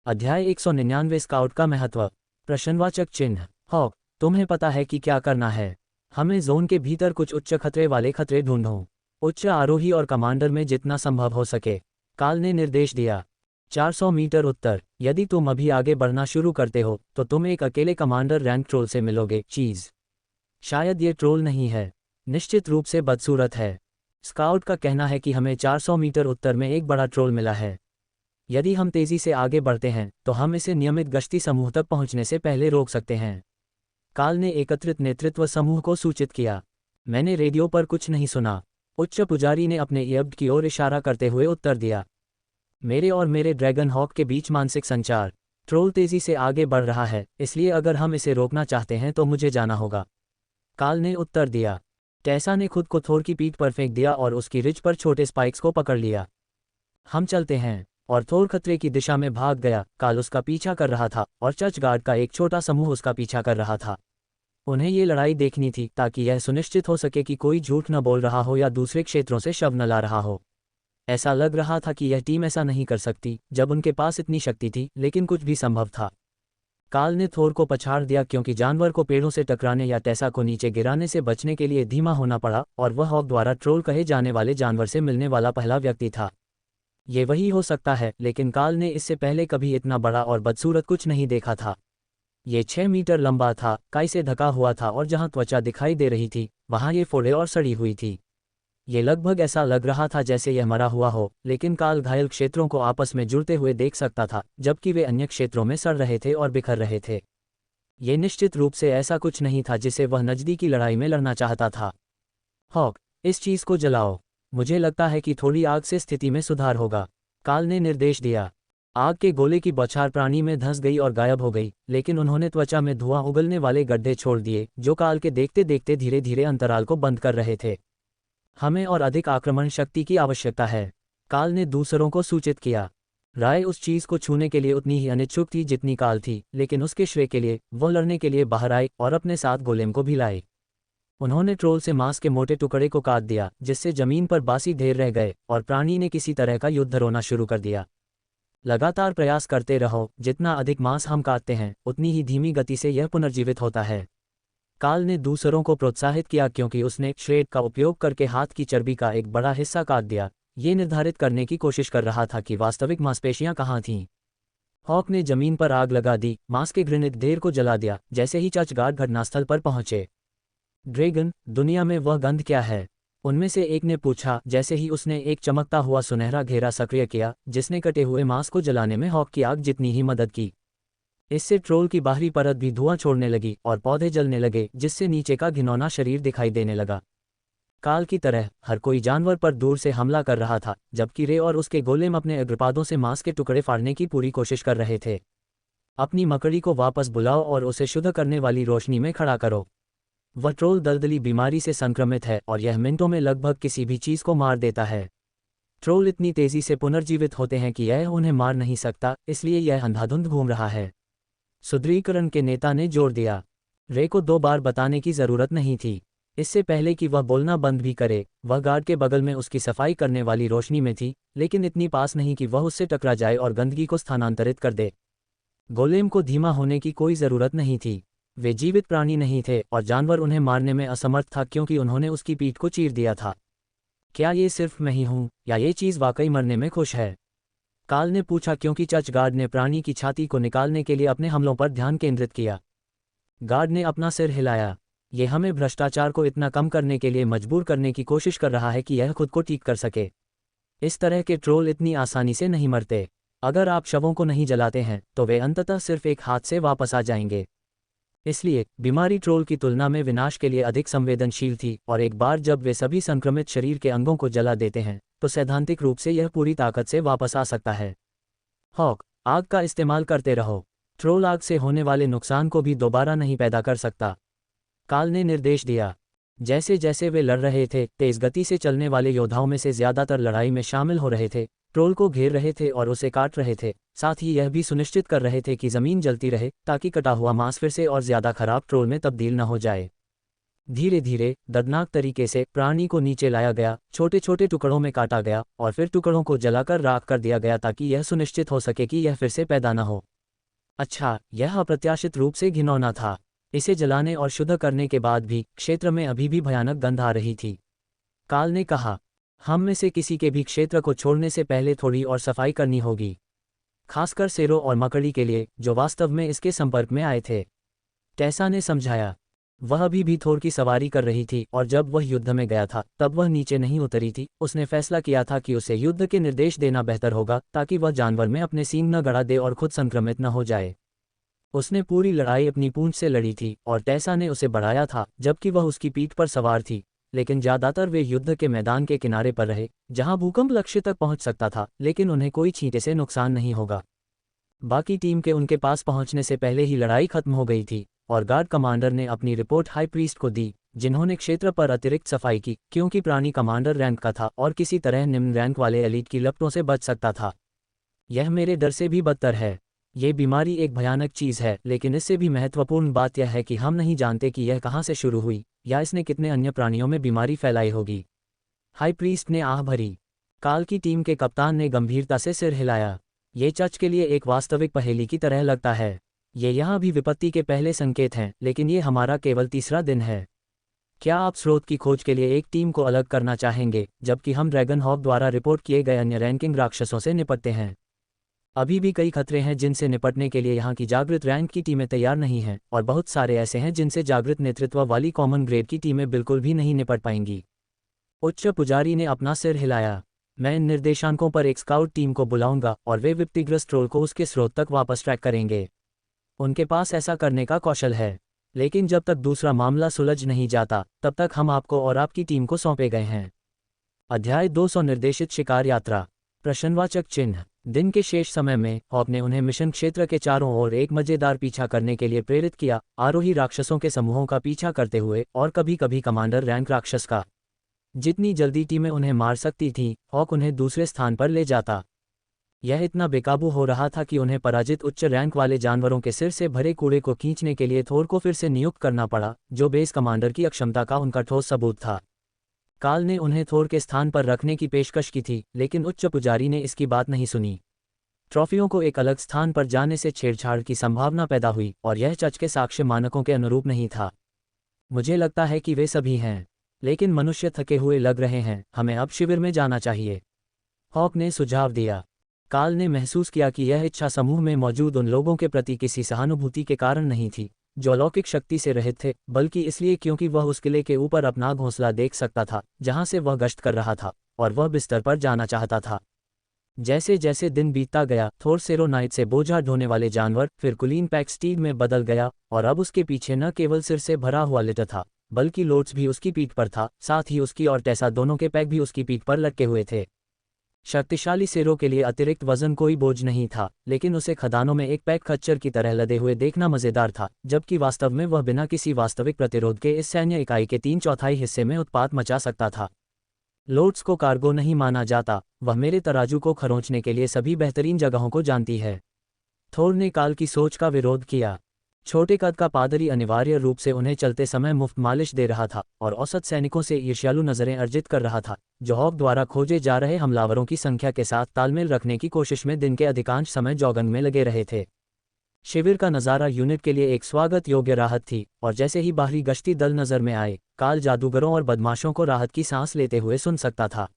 अध्याय 199 स्काउट का महत्व। प्रश्नवाचक चिन्ह। हॉक, तुम्हें पता है कि क्या करना है। हमें जोन के भीतर कुछ उच्च खतरे वाले खतरे ढूंढो। उच्च आरोही और कमांडर में जितना संभव हो सके। काल ने निर्देश दिया। 400 मीटर उत्तर। यदि तुम अभी आगे बढ़ना शुरू करते हो तो तुम एक अकेले कमांडर रैंक ट्रोल से मिलोगे। चीज, शायद ये ट्रोल नहीं है, निश्चित रूप से बदसूरत है। स्काउट का कहना है कि हमें 400 मीटर उत्तर में एक बड़ा ट्रोल मिला है। यदि हम तेजी से आगे बढ़ते हैं तो हम इसे नियमित गश्ती समूह तक पहुंचने से पहले रोक सकते हैं। काल ने एकत्रित नेतृत्व समूह को सूचित किया। मैंने रेडियो पर कुछ नहीं सुना। उच्च पुजारी ने अपने ईयरबड की ओर इशारा करते हुए उत्तर दिया। मेरे और मेरे ड्रैगन हॉक के बीच मानसिक संचार। ट्रोल तेजी से आगे बढ़ रहा है, इसलिए अगर हम इसे रोकना चाहते हैं तो मुझे जाना होगा। काल ने उत्तर दिया। टेसा ने खुद को थोर की पीठ पर फेंक दिया और उसकी रिज पर छोटे स्पाइक्स को पकड़ लिया। हम चलते हैं। और थोर खतरे की दिशा में भाग गया। काल उसका पीछा कर रहा था और चर्च गार्ड का एक छोटा समूह उसका पीछा कर रहा था। उन्हें ये लड़ाई देखनी थी ताकि यह सुनिश्चित हो सके कि कोई झूठ न बोल रहा हो या दूसरे क्षेत्रों से शव न ला रहा हो। ऐसा लग रहा था कि यह टीम ऐसा नहीं कर सकती जब उनके पास इतनी शक्ति थी, लेकिन कुछ भी संभव था। काल ने थोर को पछाड़ दिया क्योंकि जानवर को पेड़ों से टकराने या टेसा को नीचे गिराने से बचने के लिए धीमा होना पड़ा, और वह हॉक द्वारा ट्रोल कहे जाने वाले जानवर से मिलने वाला पहला व्यक्ति था। ये वही हो सकता है, लेकिन काल ने इससे पहले कभी इतना बड़ा और बदसूरत कुछ नहीं देखा था। ये 6 मीटर लंबा था, काई से ढका हुआ था और जहां त्वचा दिखाई दे रही थी वहां ये फोड़े और सड़ी हुई थी। ये लगभग ऐसा लग रहा था जैसे यह मरा हुआ हो, लेकिन काल घायल क्षेत्रों को आपस में जुड़ते हुए देख सकता था जबकि वे अन्य क्षेत्रों में सड़ रहे थे और बिखर रहे थे। ये निश्चित रूप से ऐसा कुछ नहीं था जिसे वह नज़दीकी लड़ाई में लड़ना चाहता था। हॉक, इस चीज़ को जलाओ। मुझे लगता है कि थोड़ी आग से स्थिति में सुधार होगा। काल ने निर्देश दिया। आग के गोले की बौछार प्राणी में धंस गई और गायब हो गई, लेकिन उन्होंने त्वचा में धुआं उगलने वाले गड्ढे छोड़ दिए जो काल के देखते देखते धीरे धीरे अंतराल को बंद कर रहे थे। हमें और अधिक आक्रमण शक्ति की आवश्यकता है, काल ने दूसरों को सूचित किया। राय उस चीज को छूने के लिए उतनी ही अनिच्छुक थी जितनी काल थी, लेकिन उसके श्रेय के लिए वह लड़ने के लिए बाहर आए और अपने साथ गोलेम को भी लाए। उन्होंने ट्रोल से मांस के मोटे टुकड़े को काट दिया जिससे जमीन पर बासी ढेर रह गए और प्राणी ने किसी तरह का युद्ध रोना शुरू कर दिया। लगातार प्रयास करते रहो, जितना अधिक मांस हम काटते हैं उतनी ही धीमी गति से यह पुनर्जीवित होता है। काल ने दूसरों को प्रोत्साहित किया क्योंकि उसने श्रेड का उपयोग करके हाथ की चर्बी का एक बड़ा हिस्सा काट दिया, ये निर्धारित करने की कोशिश कर रहा था कि वास्तविक मांसपेशियां कहाँ थीं। हॉक ने जमीन पर आग लगा दी, मांस के घृणित ढेर को जला दिया जैसे ही चर्च गार्ड घटनास्थल पर पहुंचे। ड्रैगन, दुनिया में वह गंध क्या है? उनमें से एक ने पूछा जैसे ही उसने एक चमकता हुआ सुनहरा घेरा सक्रिय किया जिसने कटे हुए मांस को जलाने में हॉक की आग जितनी ही मदद की। इससे ट्रोल की बाहरी परत भी धुआं छोड़ने लगी और पौधे जलने लगे जिससे नीचे का घिनौना शरीर दिखाई देने लगा। काल की तरह हर कोई जानवर पर दूर से हमला कर रहा था, जबकि रे और उसके गोलेम अपने अग्रपादों से मांस के टुकड़े फाड़ने की पूरी कोशिश कर रहे थे। अपनी मकड़ी को वापस बुलाओ और उसे शुद्ध करने वाली रोशनी में खड़ा करो। वह ट्रोल दलदली बीमारी से संक्रमित है और यह मिनटों में लगभग किसी भी चीज को मार देता है। ट्रोल इतनी तेजी से पुनर्जीवित होते हैं कि यह उन्हें मार नहीं सकता, इसलिए यह अंधाधुंध घूम रहा है। सुदृढ़ीकरण के नेता ने जोर दिया। रे को 2 बार बताने की जरूरत नहीं थी। इससे पहले कि वह बोलना बंद भी करे, वह गार्ड के बगल में उसकी सफाई करने वाली रोशनी में थी, लेकिन इतनी पास नहीं कि वह उससे टकरा जाए और गंदगी को स्थानांतरित कर दे। गोलेम को धीमा होने की कोई जरूरत नहीं थी। वे जीवित प्राणी नहीं थे और जानवर उन्हें मारने में असमर्थ था क्योंकि उन्होंने उसकी पीठ को चीर दिया था। क्या ये सिर्फ मैं ही हूं या ये चीज वाकई मरने में खुश है? काल ने पूछा क्योंकि चर्च गार्ड ने प्राणी की छाती को निकालने के लिए अपने हमलों पर ध्यान केंद्रित किया। गार्ड ने अपना सिर हिलाया। ये हमें भ्रष्टाचार को इतना कम करने के लिए मजबूर करने की कोशिश कर रहा है कि यह खुद को ठीक कर सके। इस तरह के ट्रोल इतनी आसानी से नहीं मरते। अगर आप शवों को नहीं जलाते हैं तो वे अंततः सिर्फ एक हाथ से वापस आ जाएंगे। इसलिए बीमारी ट्रोल की तुलना में विनाश के लिए अधिक संवेदनशील थी, और एक बार जब वे सभी संक्रमित शरीर के अंगों को जला देते हैं तो सैद्धांतिक रूप से यह पूरी ताकत से वापस आ सकता है। हॉक, आग का इस्तेमाल करते रहो। ट्रोल आग से होने वाले नुकसान को भी दोबारा नहीं पैदा कर सकता, काल ने निर्देश दिया। जैसे जैसे वे लड़ रहे थे, तेज गति से चलने वाले योद्धाओं में से ज्यादातर लड़ाई में शामिल हो रहे थे, ट्रोल को घेर रहे थे और उसे काट रहे थे। साथ ही यह भी सुनिश्चित कर रहे थे कि जमीन जलती रहे ताकि कटा हुआ मांस फिर से और ज्यादा खराब ट्रोल में तब्दील न हो जाए। धीरे धीरे दर्दनाक तरीके से प्राणी को नीचे लाया गया, छोटे छोटे टुकड़ों में काटा गया और फिर टुकड़ों को जलाकर राख कर दिया गया ताकि यह सुनिश्चित हो सके कि यह फिर से पैदा न हो। अच्छा, यह अप्रत्याशित रूप से घिनौना था। इसे जलाने और शुद्ध करने के बाद भी क्षेत्र में अभी भी भयानक गंध आ रही थी। काल ने कहा, हम में से किसी के भी क्षेत्र को छोड़ने से पहले थोड़ी और सफाई करनी होगी, खासकर सेरो और मकड़ी के लिए जो वास्तव में इसके संपर्क में आए थे। टेसा ने समझाया। वह अभी भी थोर की सवारी कर रही थी और जब वह युद्ध में गया था तब वह नीचे नहीं उतरी थी। उसने फैसला किया था कि उसे युद्ध के निर्देश देना बेहतर होगा ताकि वह जानवर में अपने सींग न गड़ा दे और खुद संक्रमित न हो जाए। उसने पूरी लड़ाई अपनी पूंछ से लड़ी थी और टेसा ने उसे बढ़ाया था जबकि वह उसकी पीठ पर सवार थी, लेकिन ज्यादातर वे युद्ध के मैदान के किनारे पर रहे जहां भूकंप लक्ष्य तक पहुंच सकता था, लेकिन उन्हें कोई छींटे से नुकसान नहीं होगा। बाकी टीम के उनके पास पहुंचने से पहले ही लड़ाई खत्म हो गई थी और गार्ड कमांडर ने अपनी रिपोर्ट हाई प्रीस्ट को दी, जिन्होंने क्षेत्र पर अतिरिक्त सफाई की क्योंकि प्राणी कमांडर रैंक का था और किसी तरह निम्न रैंक वाले एलीट की लपटों से बच सकता था। यह मेरे डर से भी बदतर है। ये बीमारी एक भयानक चीज़ है, लेकिन इससे भी महत्वपूर्ण बात यह है कि हम नहीं जानते कि यह कहाँ से शुरू हुई या इसने कितने अन्य प्राणियों में बीमारी फैलाई होगी। हाई प्रीस्ट ने आह भरी। काल की टीम के कप्तान ने गंभीरता से सिर हिलाया। ये चर्च के लिए एक वास्तविक पहेली की तरह लगता है। ये यहाँ भी विपत्ति के पहले संकेत हैं, लेकिन ये हमारा केवल तीसरा दिन है। क्या आप स्रोत की खोज के लिए एक टीम को अलग करना चाहेंगे जबकि हम ड्रैगन हॉक द्वारा रिपोर्ट किए गए अन्य रैंकिंग राक्षसों से निपटते हैं? अभी भी कई खतरे हैं जिनसे निपटने के लिए यहाँ की जागृत रैंक की टीमें तैयार नहीं हैं, और बहुत सारे ऐसे हैं जिनसे जागृत नेतृत्व वाली कॉमन ग्रेड की टीमें बिल्कुल भी नहीं निपट पाएंगी। उच्च पुजारी ने अपना सिर हिलाया। मैं इन निर्देशांकों पर एक स्काउट टीम को बुलाऊंगा और वे विपत्तिग्रस्त ट्रोल को उसके स्रोत तक वापस ट्रैक करेंगे। उनके पास ऐसा करने का कौशल है, लेकिन जब तक दूसरा मामला सुलझ नहीं जाता तब तक हम आपको और आपकी टीम को सौंपे गए हैं। अध्याय 200 निर्देशित शिकार यात्रा। प्रश्नवाचक चिन्ह। दिन के शेष समय में हॉक ने उन्हें मिशन क्षेत्र के चारों ओर एक मजेदार पीछा करने के लिए प्रेरित किया, आरोही राक्षसों के समूहों का पीछा करते हुए और कभी कभी कमांडर रैंक राक्षस का। जितनी जल्दी टीमें उन्हें मार सकती थीं, हॉक उन्हें दूसरे स्थान पर ले जाता। यह इतना बेकाबू हो रहा था कि उन्हें पराजित उच्च रैंक वाले जानवरों के सिर से भरे कूड़े को खींचने के लिए थोर को फिर से नियुक्त करना पड़ा, जो बेस कमांडर की अक्षमता का उनका ठोस सबूत था। काल ने उन्हें थोर के स्थान पर रखने की पेशकश की थी, लेकिन उच्च पुजारी ने इसकी बात नहीं सुनी। ट्रॉफियों को एक अलग स्थान पर जाने से छेड़छाड़ की संभावना पैदा हुई और यह चर्च के साक्ष्य मानकों के अनुरूप नहीं था। मुझे लगता है कि वे सभी हैं, लेकिन मनुष्य थके हुए लग रहे हैं। हमें अब शिविर में जाना चाहिए, हॉक ने सुझाव दिया। काल ने महसूस किया कि यह इच्छा समूह में मौजूद उन लोगों के प्रति किसी सहानुभूति के कारण नहीं थी जो अलौकिक शक्ति से रहित थे, बल्कि इसलिए क्योंकि वह उस किले के ऊपर अपना घोंसला देख सकता था जहां से वह गश्त कर रहा था, और वह बिस्तर पर जाना चाहता था। जैसे जैसे दिन बीतता गया, थोर सेरोनाइट से बोझा ढोने वाले जानवर फिर कुलीन पैक स्टीड में बदल गया, और अब उसके पीछे न केवल सिर से भरा हुआ लिटर था, बल्कि लोट्स भी उसकी पीठ पर था। साथ ही उसकी और टेसा दोनों के पैक भी उसकी पीठ पर लटके हुए थे। शक्तिशाली सेरों के लिए अतिरिक्त वजन कोई बोझ नहीं था, लेकिन उसे खदानों में एक पैक खच्चर की तरह लदे हुए देखना मजेदार था, जबकि वास्तव में वह बिना किसी वास्तविक प्रतिरोध के इस सैन्य इकाई के 3/4 हिस्से में उत्पात मचा सकता था। लोट्स को कार्गो नहीं माना जाता, वह मेरे तराजू को खरोंचने के लिए सभी बेहतरीन जगहों को जानती है। थोर ने काल की सोच का विरोध किया। छोटे कद का पादरी अनिवार्य रूप से उन्हें चलते समय मुफ्त मालिश दे रहा था और औसत सैनिकों से ईर्ष्यालु नजरें अर्जित कर रहा था, जो हॉक द्वारा खोजे जा रहे हमलावरों की संख्या के साथ तालमेल रखने की कोशिश में दिन के अधिकांश समय जॉगिंग में लगे रहे थे। शिविर का नज़ारा यूनिट के लिए एक स्वागत योग्य राहत थी, और जैसे ही बाहरी गश्ती दल नजर में आए, काल जादूगरों और बदमाशों को राहत की सांस लेते हुए सुन सकता था।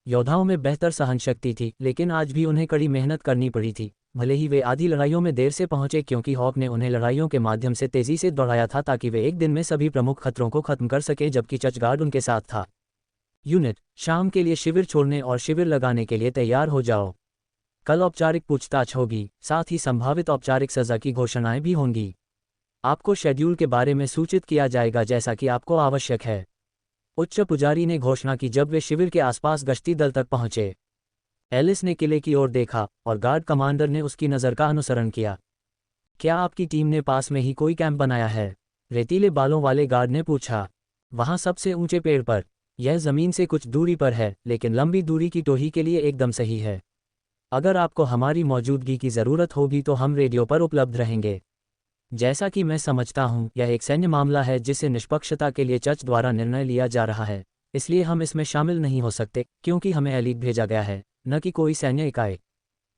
योद्धाओं में बेहतर सहनशक्ति थी, लेकिन आज भी उन्हें कड़ी मेहनत करनी पड़ी थी, भले ही वे आधी लड़ाइयों में देर से पहुंचे, क्योंकि हॉक ने उन्हें लड़ाइयों के माध्यम से तेजी से दौड़ाया था ताकि वे एक दिन में सभी प्रमुख खतरों को खत्म कर सके, जबकि चर्चगार्ड उनके साथ था। यूनिट, शाम के लिए शिविर छोड़ने और शिविर लगाने के लिए तैयार हो जाओ। कल औपचारिक पूछताछ होगी, साथ ही संभावित औपचारिक सजा की घोषणाएं भी होंगी। आपको शेड्यूल के बारे में सूचित किया जाएगा जैसा कि आपको आवश्यक है, उच्च पुजारी ने घोषणा की जब वे शिविर के आसपास गश्ती दल तक पहुंचे। एलिस ने किले की ओर देखा और गार्ड कमांडर ने उसकी नज़र का अनुसरण किया। क्या आपकी टीम ने पास में ही कोई कैंप बनाया है? रेतीले बालों वाले गार्ड ने पूछा। वहां सबसे ऊंचे पेड़ पर। यह जमीन से कुछ दूरी पर है, लेकिन लंबी दूरी की टोही के लिए एकदम सही है। अगर आपको हमारी मौजूदगी की ज़रूरत होगी तो हम रेडियो पर उपलब्ध रहेंगे। जैसा कि मैं समझता हूँ, यह एक सैन्य मामला है जिसे निष्पक्षता के लिए चर्च द्वारा निर्णय लिया जा रहा है, इसलिए हम इसमें शामिल नहीं हो सकते क्योंकि हमें एलीट भेजा गया है, न कि कोई सैन्य इकाई।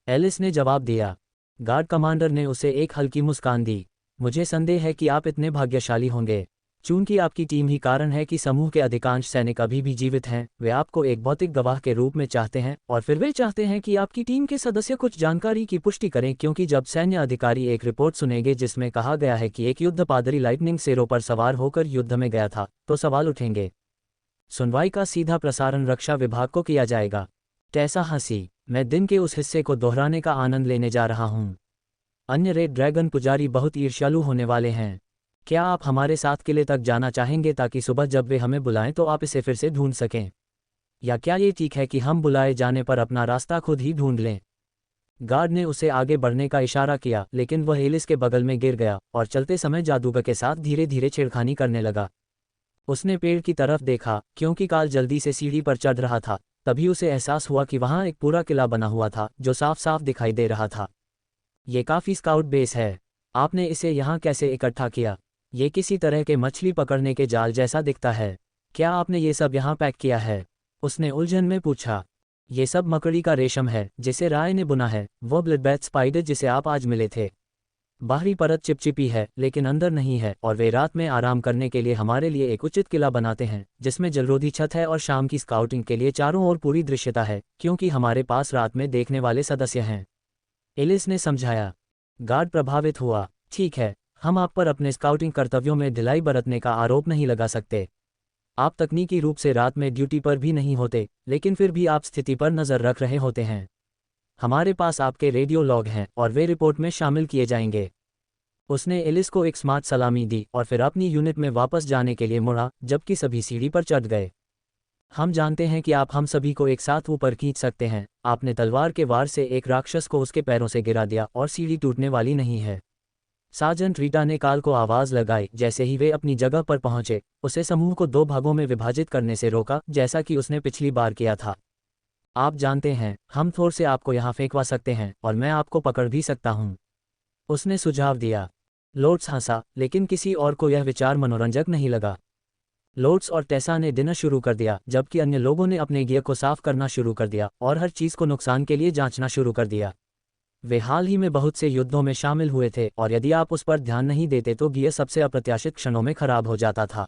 एलिस ने जवाब दिया। गार्ड कमांडर ने उसे एक हल्की मुस्कान दी। मुझे संदेह है कि आप इतने भाग्यशाली होंगे। चूंकि आपकी टीम ही कारण है कि समूह के अधिकांश सैनिक अभी भी जीवित हैं, वे आपको एक भौतिक गवाह के रूप में चाहते हैं और फिर वे चाहते हैं कि आपकी टीम के सदस्य कुछ जानकारी की पुष्टि करें, क्योंकि जब सैन्य अधिकारी एक रिपोर्ट सुनेंगे जिसमें कहा गया है कि एक युद्ध पादरी लाइटनिंग सेरों पर सवार होकर युद्ध में गया था, तो सवाल उठेंगे। सुनवाई का सीधा प्रसारण रक्षा विभाग को किया जाएगा। टेसा हंसी। मैं दिन के उस हिस्से को दोहराने का आनंद लेने जा रहा हूँ। अन्य रेड ड्रैगन पुजारी बहुत ईर्ष्यालु होने वाले हैं। क्या आप हमारे साथ किले तक जाना चाहेंगे ताकि सुबह जब वे हमें बुलाएं तो आप इसे फिर से ढूंढ सकें? या क्या ये ठीक है कि हम बुलाए जाने पर अपना रास्ता खुद ही ढूंढ लें? गार्ड ने उसे आगे बढ़ने का इशारा किया, लेकिन वह एलिस के बगल में गिर गया और चलते समय जादूगर के साथ धीरे धीरे छेड़खानी करने लगा। उसने पेड़ की तरफ देखा, क्योंकि काल जल्दी से सीढ़ी पर चढ़ रहा था। तभी उसे एहसास हुआ कि वहां एक पूरा किला बना हुआ था जो साफ साफ दिखाई दे रहा था। ये काफी स्काउट बेस है। आपने इसे यहाँ कैसे इकट्ठा किया? ये किसी तरह के मछली पकड़ने के जाल जैसा दिखता है। क्या आपने ये सब यहाँ पैक किया है? उसने उलझन में पूछा। ये सब मकड़ी का रेशम है जिसे राय ने बुना है, वो ब्लडबैथ स्पाइडर जिसे आप आज मिले थे। बाहरी परत चिपचिपी है लेकिन अंदर नहीं है, और वे रात में आराम करने के लिए हमारे लिए एक उचित किला बनाते हैं जिसमें जलरोधी छत है और शाम की स्काउटिंग के लिए चारों ओर पूरी दृश्यता है, क्योंकि हमारे पास रात में देखने वाले सदस्य हैं। एलिस ने समझाया। गार्ड प्रभावित हुआ। ठीक है, हम आप पर अपने स्काउटिंग कर्तव्यों में ढिलाई बरतने का आरोप नहीं लगा सकते। आप तकनीकी रूप से रात में ड्यूटी पर भी नहीं होते, लेकिन फिर भी आप स्थिति पर नज़र रख रहे होते हैं। हमारे पास आपके रेडियो लॉग हैं और वे रिपोर्ट में शामिल किए जाएंगे। उसने एलिस को एक स्मार्ट सलामी दी और फिर अपनी यूनिट में वापस जाने के लिए मुड़ा, जबकि सभी सीढ़ी पर चढ़ गए। हम जानते हैं कि आप हम सभी को एक साथ ऊपर खींच सकते हैं। आपने तलवार के वार से एक राक्षस को उसके पैरों से गिरा दिया और सीढ़ी टूटने वाली नहीं है। सार्जेंट रीटा ने काल को आवाज़ लगाई। जैसे ही वे अपनी जगह पर पहुंचे, उसे समूह को 2 भागों में विभाजित करने से रोका, जैसा कि उसने पिछली बार किया था। आप जानते हैं, हम थोर से आपको यहाँ फेंकवा सकते हैं और मैं आपको पकड़ भी सकता हूँ, उसने सुझाव दिया। लोट्स हंसा, लेकिन किसी और को यह विचार मनोरंजक नहीं लगा। लोट्स और टेसा ने डिनर शुरू कर दिया, जबकि अन्य लोगों ने अपने गियर को साफ करना शुरू कर दिया और हर चीज़ को नुकसान के लिए जांचना शुरू कर दिया। वे हाल ही में बहुत से युद्धों में शामिल हुए थे और यदि आप उस पर ध्यान नहीं देते तो गियर सबसे अप्रत्याशित क्षणों में खराब हो जाता था।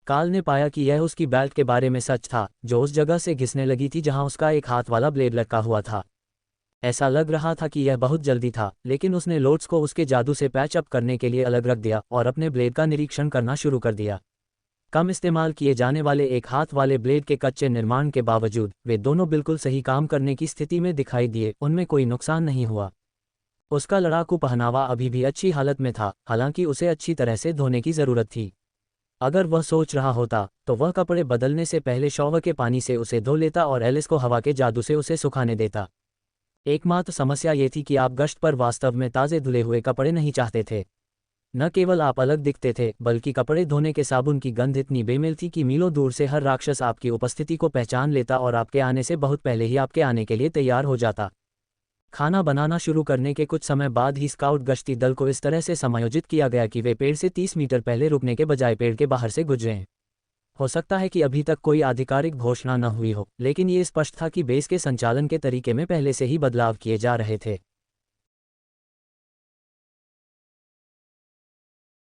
काल ने पाया कि यह उसकी बेल्ट के बारे में सच था, जो उस जगह से घिसने लगी थी जहां उसका एक हाथ वाला ब्लेड लटका हुआ था। ऐसा लग रहा था कि यह बहुत जल्दी था, लेकिन उसने लोट्स को उसके जादू से पैच अप करने के लिए अलग रख दिया और अपने ब्लेड का निरीक्षण करना शुरू कर दिया। कम इस्तेमाल किए जाने वाले एक हाथ वाले ब्लेड के कच्चे निर्माण के बावजूद वे दोनों बिल्कुल सही काम करने की स्थिति में दिखाई दिए। उनमें कोई नुकसान नहीं हुआ। उसका लड़ाकू पहनावा अभी भी अच्छी हालत में था, हालांकि उसे अच्छी तरह से धोने की ज़रूरत थी। अगर वह सोच रहा होता तो वह कपड़े बदलने से पहले शॉवर के पानी से उसे धो लेता और एलिस को हवा के जादू से उसे सुखाने देता। एकमात्र समस्या ये थी कि आप गश्त पर वास्तव में ताज़े धुले हुए कपड़े नहीं चाहते थे। न केवल आप अलग दिखते थे, बल्कि कपड़े धोने के साबुन की गंध इतनी बेमेल थी कि मीलों दूर से हर राक्षस आपकी उपस्थिति को पहचान लेता और आपके आने से बहुत पहले ही आपके आने के लिए तैयार हो जाता। खाना बनाना शुरू करने के कुछ समय बाद ही स्काउट गश्ती दल को इस तरह से समायोजित किया गया कि वे पेड़ से 30 मीटर पहले रुकने के बजाय पेड़ के बाहर से गुजरें। हो सकता है कि अभी तक कोई आधिकारिक घोषणा न हुई हो, लेकिन ये स्पष्ट था कि बेस के संचालन के तरीके में पहले से ही बदलाव किए जा रहे थे।